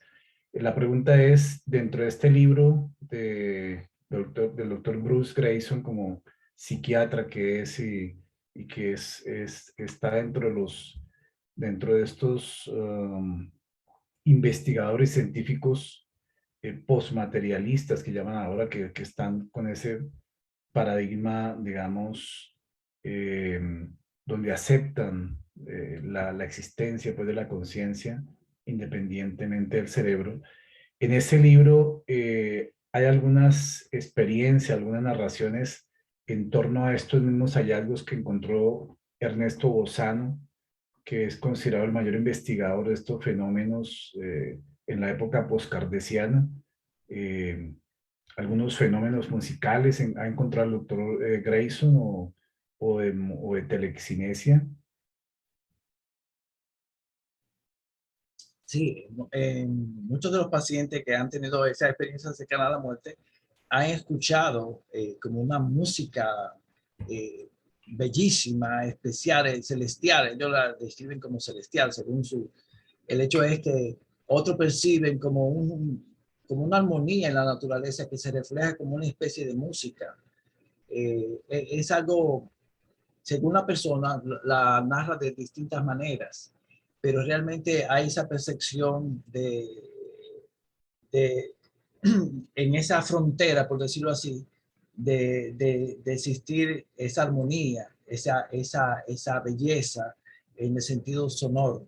La pregunta es, dentro de este libro del doctor Bruce Grayson como psiquiatra que es y que está dentro de estos investigadores científicos postmaterialistas que llaman ahora, que están con ese paradigma, digamos, eh, donde aceptan la existencia pues, de la conciencia independientemente del cerebro. En ese libro hay algunas experiencias, algunas narraciones en torno a estos mismos hallazgos que encontró Ernesto Bozano, que es considerado el mayor investigador de estos fenómenos en la época postcardesiana. Eh, algunos fenómenos musicales ha encontrado el doctor Grayson o de telexinesia. Sí, muchos de los pacientes que han tenido esa experiencia cercana a la muerte han escuchado como una música bellísima, especial, celestial. Ellos la describen como celestial, según el hecho es que otros perciben como una armonía en la naturaleza que se refleja como una especie de música. Es algo, según la persona, la narra de distintas maneras, pero realmente hay esa percepción de en esa frontera, por decirlo así, de existir esa armonía, esa belleza en el sentido sonoro.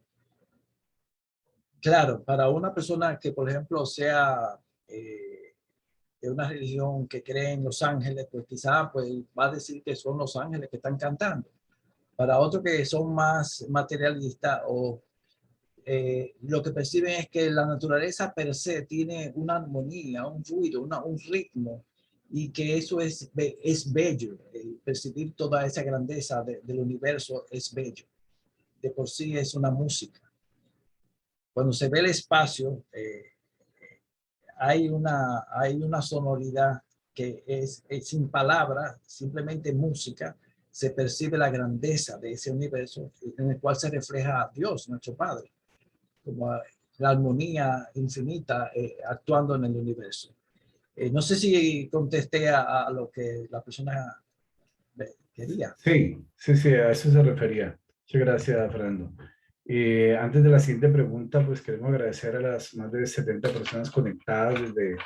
Claro, para una persona que, por ejemplo, sea de una religión que cree en los ángeles, pues quizá pues, va a decir que son los ángeles que están cantando. Para otros que son más materialistas o lo que perciben es que la naturaleza per se tiene una armonía, un ruido, un ritmo, y que eso es bello. Percibir toda esa grandeza del universo es bello. De por sí es una música. Cuando se ve el espacio, hay una sonoridad que es sin palabras, simplemente música. Se percibe la grandeza de ese universo en el cual se refleja a Dios, nuestro Padre, como la armonía infinita actuando en el universo. No sé si contesté a lo que la persona quería. Sí, sí, sí, a eso se refería. Muchas gracias, Fernando. Antes de la siguiente pregunta, pues queremos agradecer a las más de 70 personas conectadas desde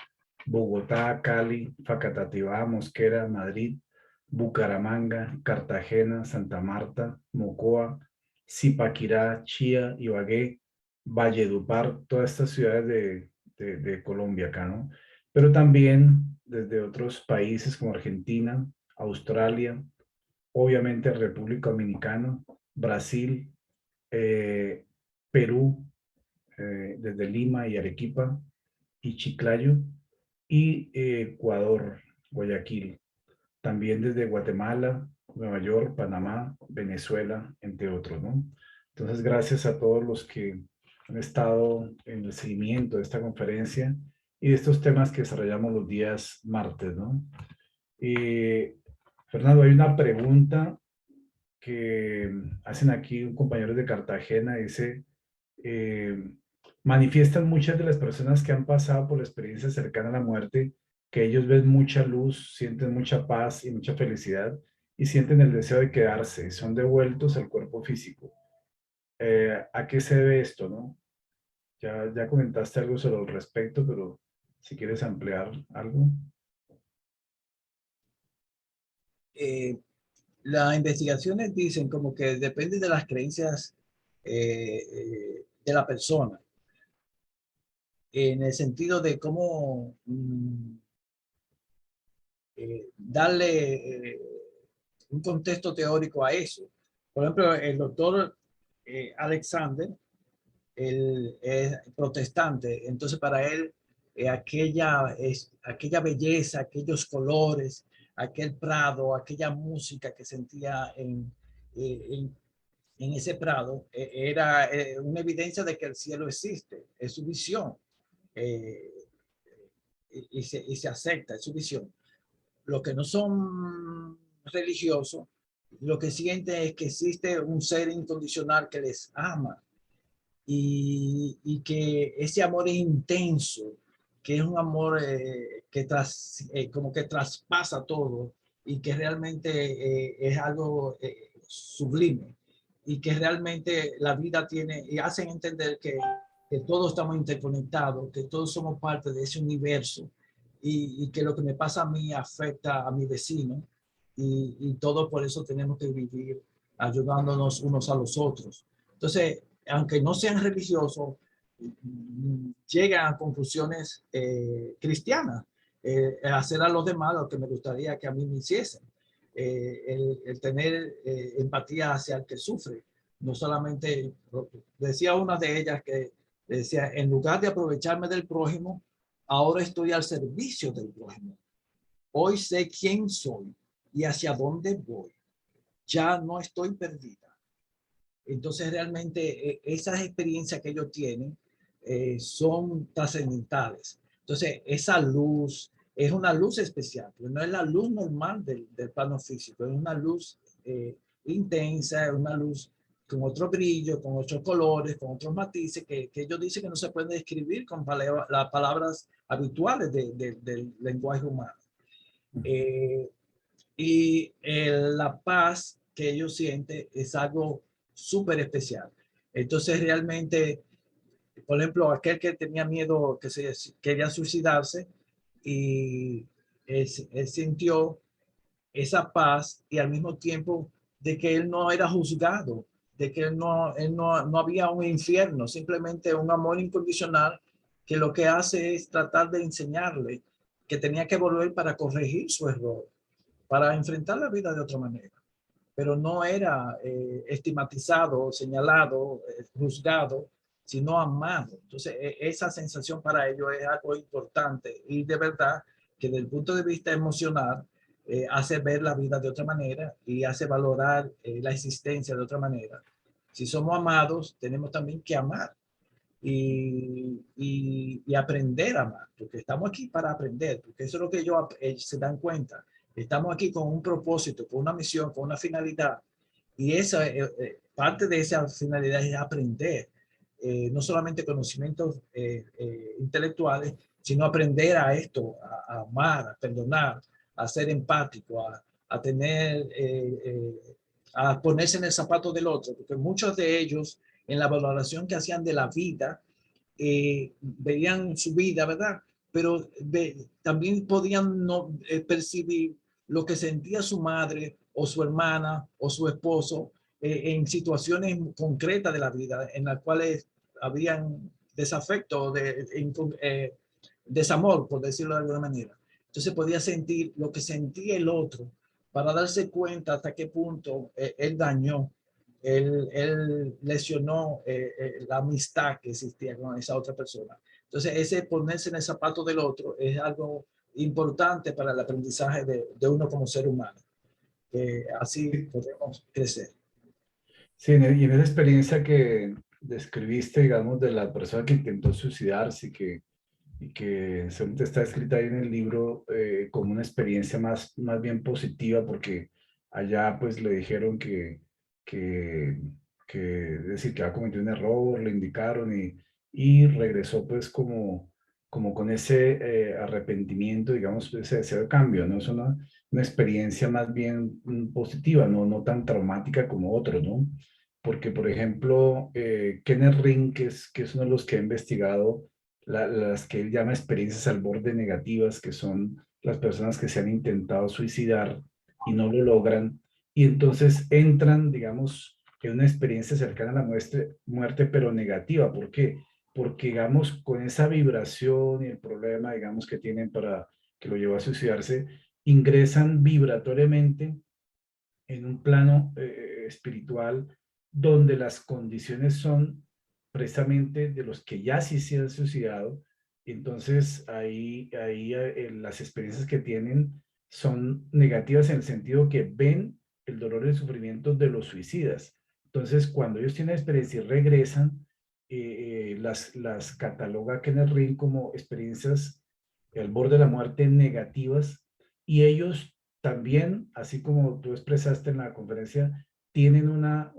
Bogotá, Cali, Facatativá, Mosquera, Madrid, Bucaramanga, Cartagena, Santa Marta, Mocoa, Zipaquirá, Chía, Ibagué, Valledupar, todas estas ciudades de Colombia acá, ¿no? Pero también desde otros países como Argentina, Australia, obviamente República Dominicana, Brasil, eh, Perú, desde Lima y Arequipa y Chiclayo, y Ecuador, Guayaquil, también desde Guatemala, Nueva York, Panamá, Venezuela, entre otros, ¿no? Entonces, gracias a todos los que han estado en el seguimiento de esta conferencia y de estos temas que desarrollamos los días martes, ¿no? Fernando, hay una pregunta que hacen aquí un compañero de Cartagena, dice, eh, manifiestan muchas de las personas que han pasado por la experiencia cercana a la muerte, que ellos ven mucha luz, sienten mucha paz y mucha felicidad y sienten el deseo de quedarse, son devueltos al cuerpo físico. ¿A qué se debe esto, no? Ya comentaste algo sobre el respecto, pero si quieres ampliar algo. Eh, las investigaciones dicen como que depende de las creencias de la persona, en el sentido de cómo darle un contexto teórico a eso. Por ejemplo, el doctor Alexander, él es protestante, entonces para él aquella belleza, aquellos colores, aquel prado, aquella música que sentía en ese prado, era una evidencia de que el cielo existe, es su visión, eh, y se acepta, es su visión. Los que no son religiosos, lo que sienten es que existe un ser incondicional que les ama y que ese amor es intenso, que es un amor como que traspasa todo y que realmente es algo sublime y que realmente la vida tiene y hacen entender que todos estamos interconectados, que todos somos parte de ese universo y que lo que me pasa a mí afecta a mi vecino y todo por eso tenemos que vivir ayudándonos unos a los otros. Entonces, aunque no sean religiosos, llegan a conclusiones cristianas, hacer a los demás lo que me gustaría que a mí me hiciesen, el tener empatía hacia el que sufre, no solamente, decía una de ellas que decía, en lugar de aprovecharme del prójimo, ahora estoy al servicio del prójimo. Hoy sé quién soy y hacia dónde voy. Ya no estoy perdida. Entonces realmente esas experiencias que ellos tienen son trascendentales. Entonces esa luz es una luz especial, pero no es la luz normal del plano físico, es una luz intensa, es una luz con otro brillo, con otros colores, con otros matices que ellos dicen que no se pueden describir con las palabras habituales del lenguaje humano. La paz que ellos sienten es algo súper especial. Entonces realmente, por ejemplo, aquel que tenía miedo, que se quería suicidarse y él sintió esa paz y al mismo tiempo de que él no era juzgado, de que no había un infierno, simplemente un amor incondicional que lo que hace es tratar de enseñarle que tenía que volver para corregir su error, para enfrentar la vida de otra manera, pero no era estigmatizado, señalado, juzgado, sino amado. Entonces, esa sensación para ellos es algo importante y de verdad que desde el punto de vista emocional hace ver la vida de otra manera y hace valorar la existencia de otra manera. Si somos amados, tenemos también que amar y aprender a amar, porque estamos aquí para aprender, porque eso es lo que ellos se dan cuenta. Estamos aquí con un propósito, con una misión, con una finalidad, y esa parte de esa finalidad es aprender, no solamente conocimientos intelectuales, sino aprender a esto, a amar, a perdonar, a ser empático, a tener, a ponerse en el zapato del otro, porque muchos de ellos en la valoración que hacían de la vida, veían su vida, ¿verdad? Pero también podían no, percibir lo que sentía su madre o su hermana o su esposo en situaciones concretas de la vida en las cuales habían desafecto, desamor, por decirlo de alguna manera. Entonces podía sentir lo que sentía el otro para darse cuenta hasta qué punto él dañó, él lesionó la amistad que existía con esa otra persona. Entonces ese ponerse en el zapato del otro es algo importante para el aprendizaje de uno como ser humano. Así Sí, podemos crecer. sí, y en esa experiencia que describiste, digamos, de la persona que intentó suicidarse y que según está escrita ahí en el libro como una experiencia más bien positiva, porque allá pues le dijeron que, es decir, que había cometido un error, le indicaron y regresó pues como con ese arrepentimiento, digamos, ese deseo de cambio, ¿no? Es una experiencia más bien positiva, no tan traumática como otros, ¿no? Porque, por ejemplo, Kenneth Ring, que es uno de los que ha investigado las que él llama experiencias al borde negativas, que son las personas que se han intentado suicidar y no lo logran, y entonces entran, digamos, en una experiencia cercana a la muerte pero negativa. ¿Por qué? Porque, digamos, con esa vibración y el problema, digamos, que tienen para que lo llevó a suicidarse, ingresan vibratoriamente en un plano espiritual donde las condiciones son precisamente de los que ya sí se han suicidado. Entonces, ahí las experiencias que tienen son negativas en el sentido que ven el dolor y el sufrimiento de los suicidas. Entonces, cuando ellos tienen experiencia y regresan, las cataloga Kenneth Ring como experiencias al borde de la muerte negativas, y ellos también, así como tú expresaste en la conferencia, tienen una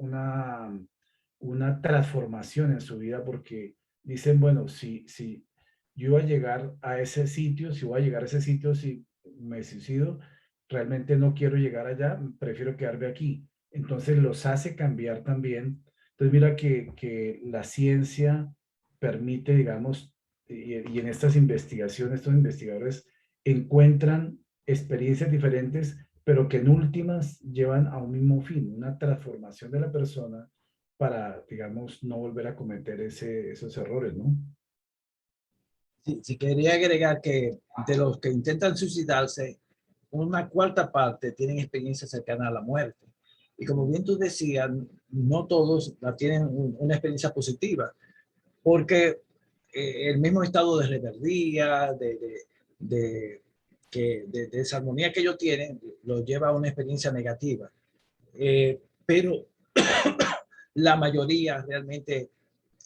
transformación en su vida porque dicen, bueno, si yo iba a llegar a ese sitio, si voy a llegar a ese sitio, si me suicido, realmente no quiero llegar allá, prefiero quedarme aquí. Entonces los hace cambiar también. Entonces mira que la ciencia permite, digamos, y en estas investigaciones, estos investigadores encuentran experiencias diferentes, pero que en últimas llevan a un mismo fin, una transformación de la persona para, digamos, no volver a cometer esos errores, ¿no? Si quería agregar que de los que intentan suicidarse, una cuarta parte tienen experiencia cercana a la muerte. Y como bien tú decías, no todos la tienen una experiencia positiva, porque el mismo estado de rebeldía, de desarmonía que ellos tienen, lo lleva a una experiencia negativa. Pero la mayoría realmente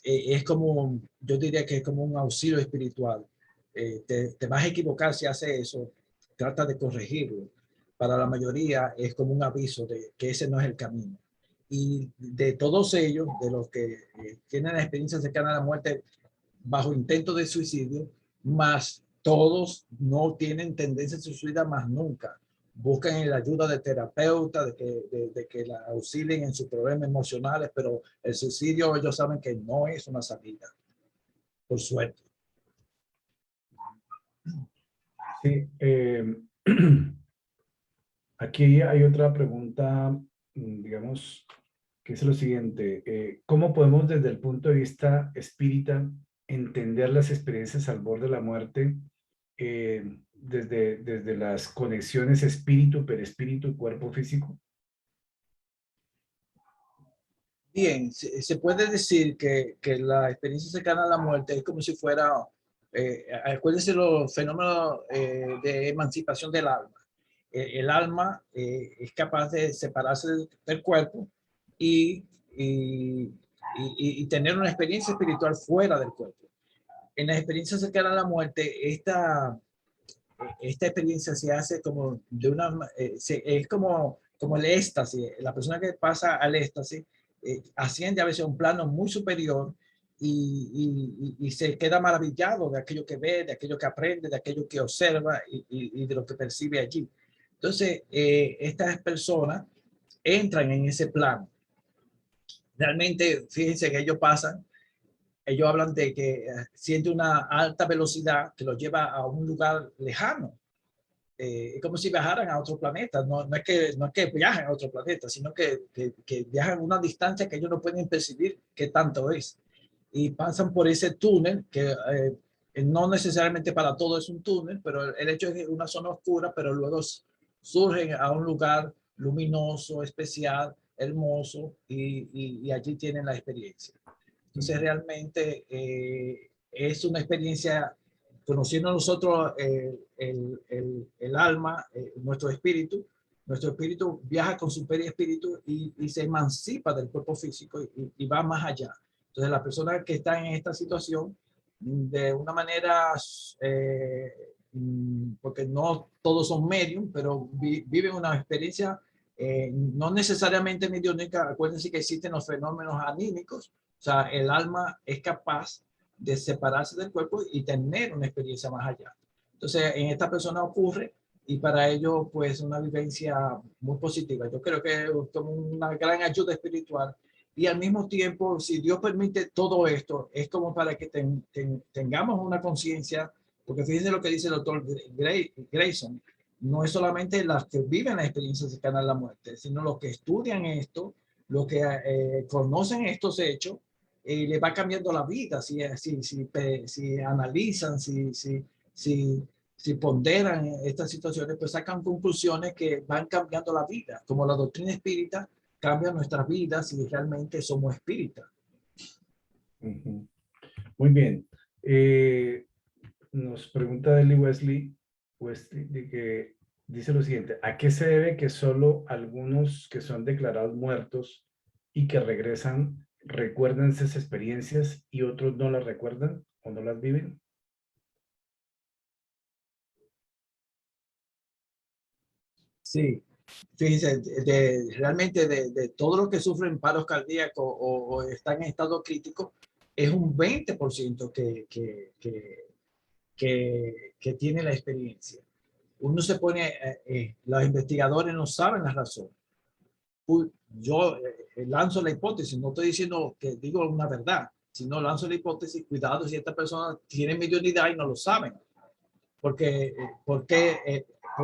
es como, yo diría que es como un auxilio espiritual. Te vas a equivocar si haces eso, trata de corregirlo. Para la mayoría es como un aviso de que ese no es el camino. Y de todos ellos, de los que tienen la experiencia cercana a la muerte bajo intento de suicidio, más todos no tienen tendencia a suicida más nunca. Buscan la ayuda de terapeuta, de que la auxilien en sus problemas emocionales, pero el suicidio ellos saben que no es una salida, por suerte. Sí, aquí hay otra pregunta, digamos, que es lo siguiente. ¿Cómo podemos desde el punto de vista espírita entender las experiencias al borde de la muerte desde las conexiones espíritu, perespíritu, cuerpo físico? Bien, se puede decir que la experiencia cercana a la muerte es como si fuera, acuérdense los fenómenos de emancipación del alma. El alma es capaz de separarse del cuerpo y, y, y tener una experiencia espiritual fuera del cuerpo. En las experiencias cercanas a la muerte, esta experiencia se hace como de una, es como el éxtasis. La persona que pasa al éxtasis asciende a veces a un plano muy superior y se queda maravillado de aquello que ve, de aquello que aprende, de aquello que observa y de lo que percibe allí. Entonces, estas personas entran en ese plano. Realmente, fíjense que ellos hablan de que siente una alta velocidad que los lleva a un lugar lejano. Es como si viajaran a otro planeta. No es que viajen a otro planeta, sino que viajan a una distancia que ellos no pueden percibir qué tanto es. Y pasan por ese túnel que no necesariamente para todo es un túnel, pero el hecho es que es una zona oscura, pero luego surgen a un lugar luminoso, especial, hermoso, y allí tienen la experiencia. Entonces realmente es una experiencia, conociendo nosotros el alma, nuestro espíritu viaja con su perispíritu y se emancipa del cuerpo físico y va más allá. Entonces las personas que están en esta situación, de una manera, porque no todos son medium, pero viven una experiencia no necesariamente mediúnica. Acuérdense que existen los fenómenos anímicos. O sea, el alma es capaz de separarse del cuerpo y tener una experiencia más allá. Entonces, en esta persona ocurre y para ello, pues, una vivencia muy positiva. Yo creo que es como una gran ayuda espiritual y al mismo tiempo, si Dios permite todo esto, es como para que tengamos una conciencia, porque fíjense lo que dice el doctor Grayson, no es solamente las que viven la experiencia cercana a la muerte, sino los que estudian esto, los que conocen estos hechos, le va cambiando la vida, si analizan, si ponderan estas situaciones, pues sacan conclusiones que van cambiando la vida, como la doctrina espírita cambia nuestras vidas si realmente somos espíritas. Muy bien. Nos pregunta Deli Wesley, de que dice lo siguiente: ¿a qué se debe que solo algunos que son declarados muertos y que regresan recuerdan esas experiencias y otros no las recuerdan o no las viven? Sí, fíjense, realmente de todo lo que sufren paros cardíacos o están en estado crítico, es un 20% que tiene la experiencia. Uno se pone, los investigadores no saben la razón. Yo lanzo la hipótesis, no estoy diciendo que digo una verdad, sino lanzo la hipótesis, cuidado si esta persona tiene mediunidad y no lo saben. Porque pues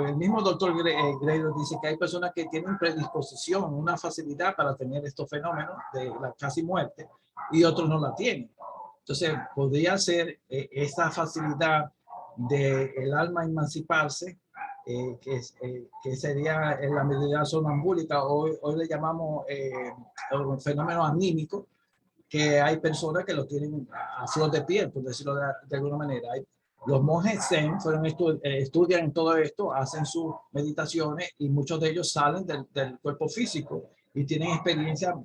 el mismo doctor Greilo dice que hay personas que tienen predisposición, una facilidad para tener estos fenómenos de la casi muerte y otros no la tienen. Entonces, podría ser esa facilidad del alma emanciparse, que sería en la medida sonambúlica, hoy le llamamos un fenómeno anímico, que hay personas que lo tienen a flor de piel, por decirlo de alguna manera. Los monjes Zen estudian todo esto, hacen sus meditaciones y muchos de ellos salen del cuerpo físico y tienen experiencias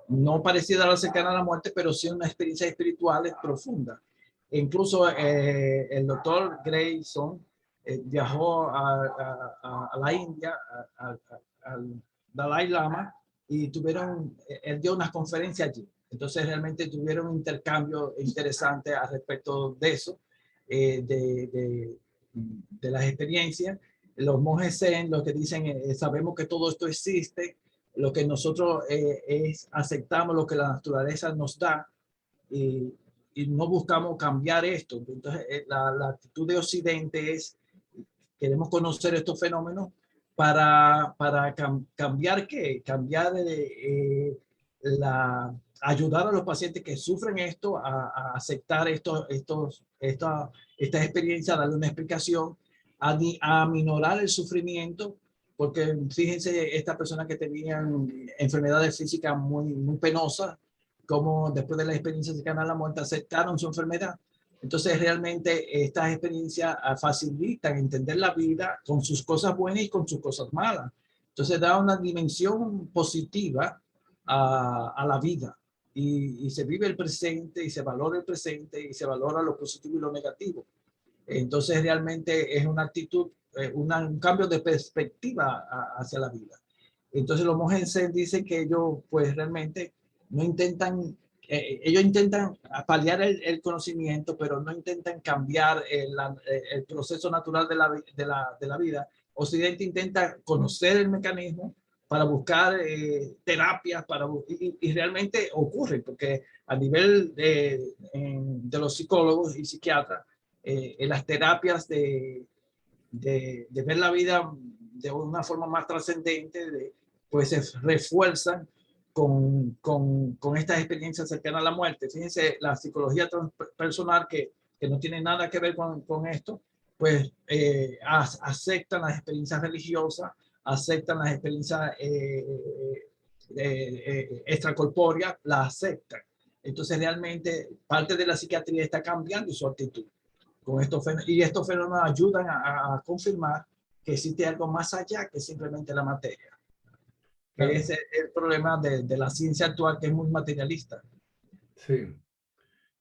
no parecidas a la cercana a la muerte, pero sí una experiencia espiritual profunda. E incluso el doctor Grayson viajó a la India, al Dalai Lama, y él dio unas conferencias allí. Entonces realmente tuvieron un intercambio interesante al respecto de eso, de las experiencias. Los monjes Zen lo que dicen es, sabemos que todo esto existe, lo que nosotros aceptamos lo que la naturaleza nos da y no buscamos cambiar esto. Entonces la actitud de Occidente es, queremos conocer estos fenómenos para cambiar qué, cambiar ayudar a los pacientes que sufren esto a aceptar esta experiencia, darle una explicación, a aminorar el sufrimiento, porque fíjense, estas personas que tenían enfermedades físicas muy penosas, como después de la experiencia cercana a la muerte aceptaron su enfermedad. Entonces realmente estas experiencias facilitan entender la vida con sus cosas buenas y con sus cosas malas. Entonces da una dimensión positiva a la vida y se vive el presente y se valora el presente y se valora lo positivo y lo negativo. Entonces realmente es una actitud, un cambio de perspectiva hacia la vida. Entonces los monjes dicen que ellos pues realmente no intentan ellos intentan paliar el conocimiento, pero no intentan cambiar el proceso natural de la vida. Occidente intenta conocer el mecanismo para buscar terapias, y realmente ocurre, porque a nivel de los psicólogos y psiquiatras, en las terapias de ver la vida de una forma más trascendente, pues se refuerzan con estas experiencias cercanas a la muerte. Fíjense, la psicología transpersonal, que no tiene nada que ver con esto, pues aceptan las experiencias religiosas, aceptan las experiencias extracorpóreas, las aceptan. Entonces realmente parte de la psiquiatría está cambiando su actitud con estos fenómenos, y estos fenómenos ayudan a confirmar que existe algo más allá que simplemente la materia. Claro, Ese es el problema de la ciencia actual, que es muy materialista. sí.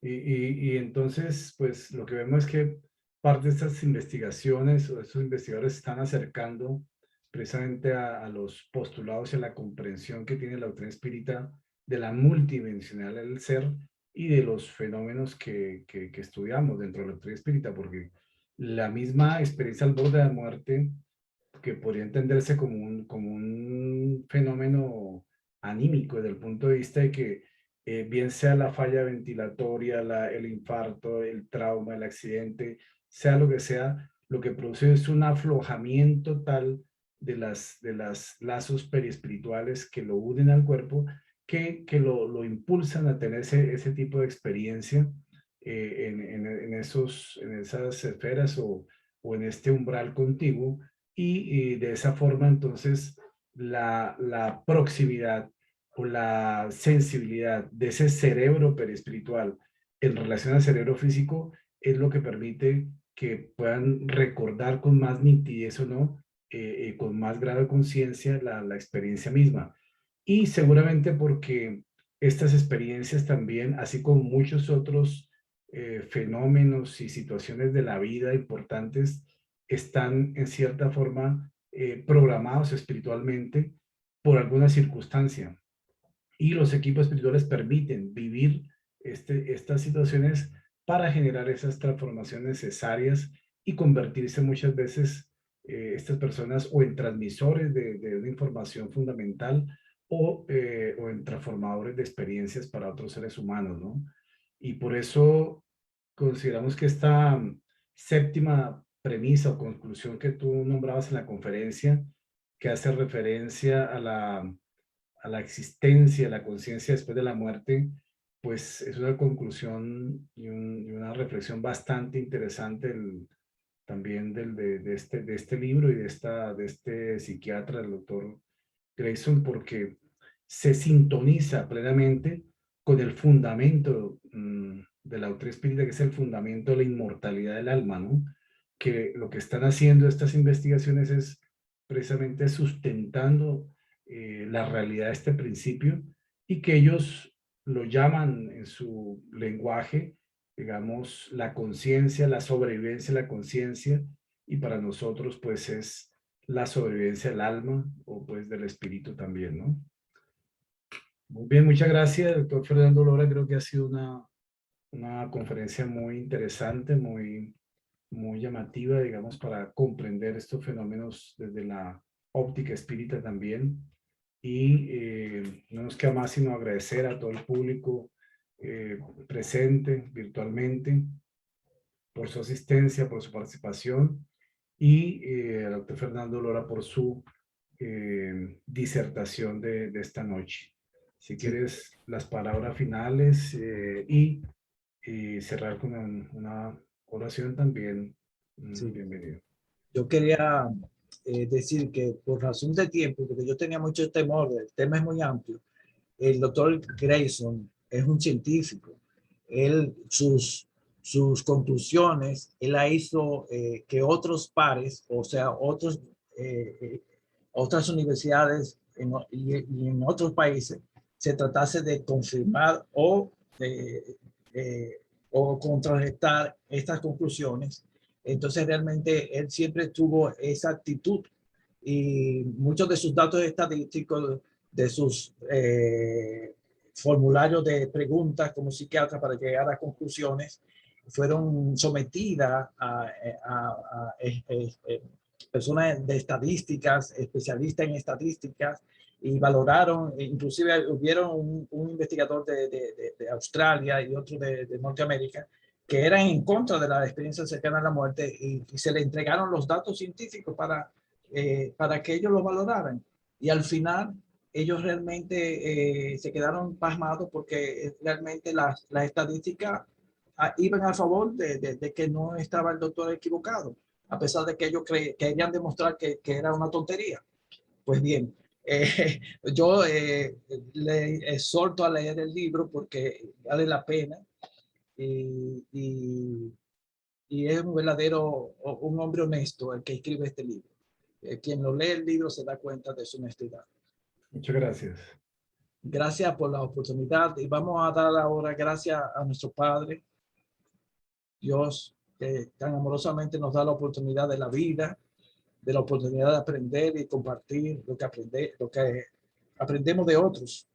Y entonces, pues lo que vemos es que parte de estas investigaciones o estos investigadores se están acercando precisamente a los postulados y a la comprensión que tiene la doctrina espírita de la multidimensionalidad del ser y de los fenómenos que estudiamos dentro de la doctrina espírita, porque la misma experiencia al borde de la muerte, que podría entenderse como un fenómeno anímico desde el punto de vista de que bien sea la falla ventilatoria, el infarto, el trauma, el accidente, sea lo que sea, lo que produce es un aflojamiento tal de las lazos periespirituales que lo unen al cuerpo, que lo impulsan a tener ese tipo de experiencia en esas esferas o en este umbral contiguo, y de esa forma entonces la proximidad o la sensibilidad de ese cerebro periespiritual en relación al cerebro físico es lo que permite que puedan recordar con más nitidez o no, con más grado de conciencia la experiencia misma. Y seguramente porque estas experiencias también, así como muchos otros fenómenos y situaciones de la vida importantes, están en cierta forma programados espiritualmente por alguna circunstancia. Y los equipos espirituales permiten vivir estas situaciones para generar esas transformaciones necesarias y convertirse muchas veces estas personas o en transmisores de una información fundamental o en transformadores de experiencias para otros seres humanos, ¿no? Y por eso consideramos que esta séptima premisa o conclusión que tú nombrabas en la conferencia, que hace referencia a la existencia, a la conciencia después de la muerte, pues es una conclusión y una reflexión bastante interesante también de este libro y de este psiquiatra, el doctor Grayson, porque se sintoniza plenamente con el fundamento de la doctrina espírita, que es el fundamento de la inmortalidad del alma, ¿no? Que lo que están haciendo estas investigaciones es precisamente sustentando la realidad de este principio, y que ellos lo llaman en su lenguaje, digamos, la conciencia, la sobrevivencia de la conciencia, y para nosotros pues es la sobrevivencia del alma o pues del espíritu también, ¿no? Muy bien, muchas gracias, doctor Fernando Lora. Creo que ha sido una conferencia muy interesante, muy llamativa, digamos, para comprender estos fenómenos desde la óptica espírita también. Y no nos queda más sino agradecer a todo el público presente virtualmente por su asistencia, por su participación, y al doctor Fernando Lora por su disertación de esta noche. Si Sí. quieres las palabras finales y cerrar con una oración también, Sí. bienvenido. Yo quería decir que por razón de tiempo, porque yo tenía mucho temor, el tema es muy amplio, el doctor Grayson es un científico. Él, sus conclusiones, él la hizo que otros pares, o sea, otras universidades y en otros países, se tratase de confirmar o contrarrestar estas conclusiones. Entonces, realmente, él siempre tuvo esa actitud, y muchos de sus datos estadísticos, de sus formulario de preguntas como psiquiatra para llegar a conclusiones, fueron sometidas a personas de estadísticas, especialistas en estadísticas, y valoraron, inclusive hubieron un investigador de Australia y otro de Norteamérica, que eran en contra de la experiencia cercana a la muerte, y se le entregaron los datos científicos para que ellos lo valoraran. Y al final ellos realmente se quedaron pasmados porque realmente las estadísticas iban a favor de que no estaba el doctor equivocado, a pesar de que ellos querían demostrar que era una tontería. Pues bien, yo le exhorto a leer el libro porque vale la pena, y es un verdadero, un hombre honesto el que escribe este libro. Quien lo lee el libro se da cuenta de su honestidad. Muchas gracias. Gracias por la oportunidad, y vamos a dar ahora gracias a nuestro Padre, Dios, que tan amorosamente nos da la oportunidad de la vida, de la oportunidad de aprender y compartir lo que aprendemos de otros,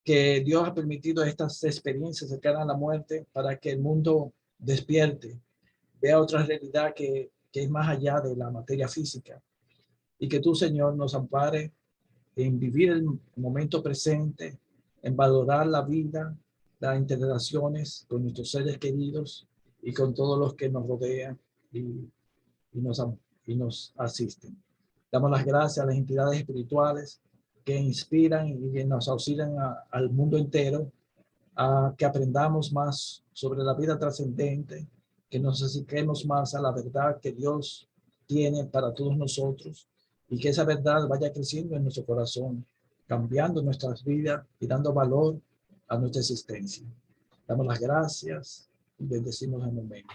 que Dios ha permitido estas experiencias cercanas a la muerte para que el mundo despierte, vea otra realidad que es más allá de la materia física, y que tú, Señor, nos ampare en vivir el momento presente, en valorar la vida, las interrelaciones con nuestros seres queridos y con todos los que nos rodean y nos, y nos asisten. Damos las gracias a las entidades espirituales que inspiran y que nos auxilian al mundo entero, a que aprendamos más sobre la vida trascendente, que nos acerquemos más a la verdad que Dios tiene para todos nosotros, y que esa verdad vaya creciendo en nuestro corazón, cambiando nuestras vidas y dando valor a nuestra existencia. Damos las gracias y bendecimos el momento.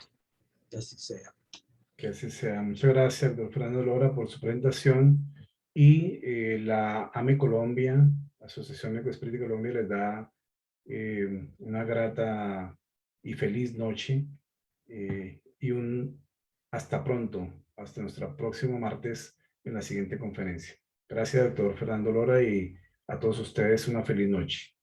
Que así sea. Que así sea. Muchas gracias, doctor Fernando Lora, por su presentación. Y la AME Colombia, Asociación Ecoespíritu Colombia, les da una grata y feliz noche, y un hasta pronto, hasta nuestro próximo martes en la siguiente conferencia. Gracias, doctor Fernando Lora, y a todos ustedes una feliz noche.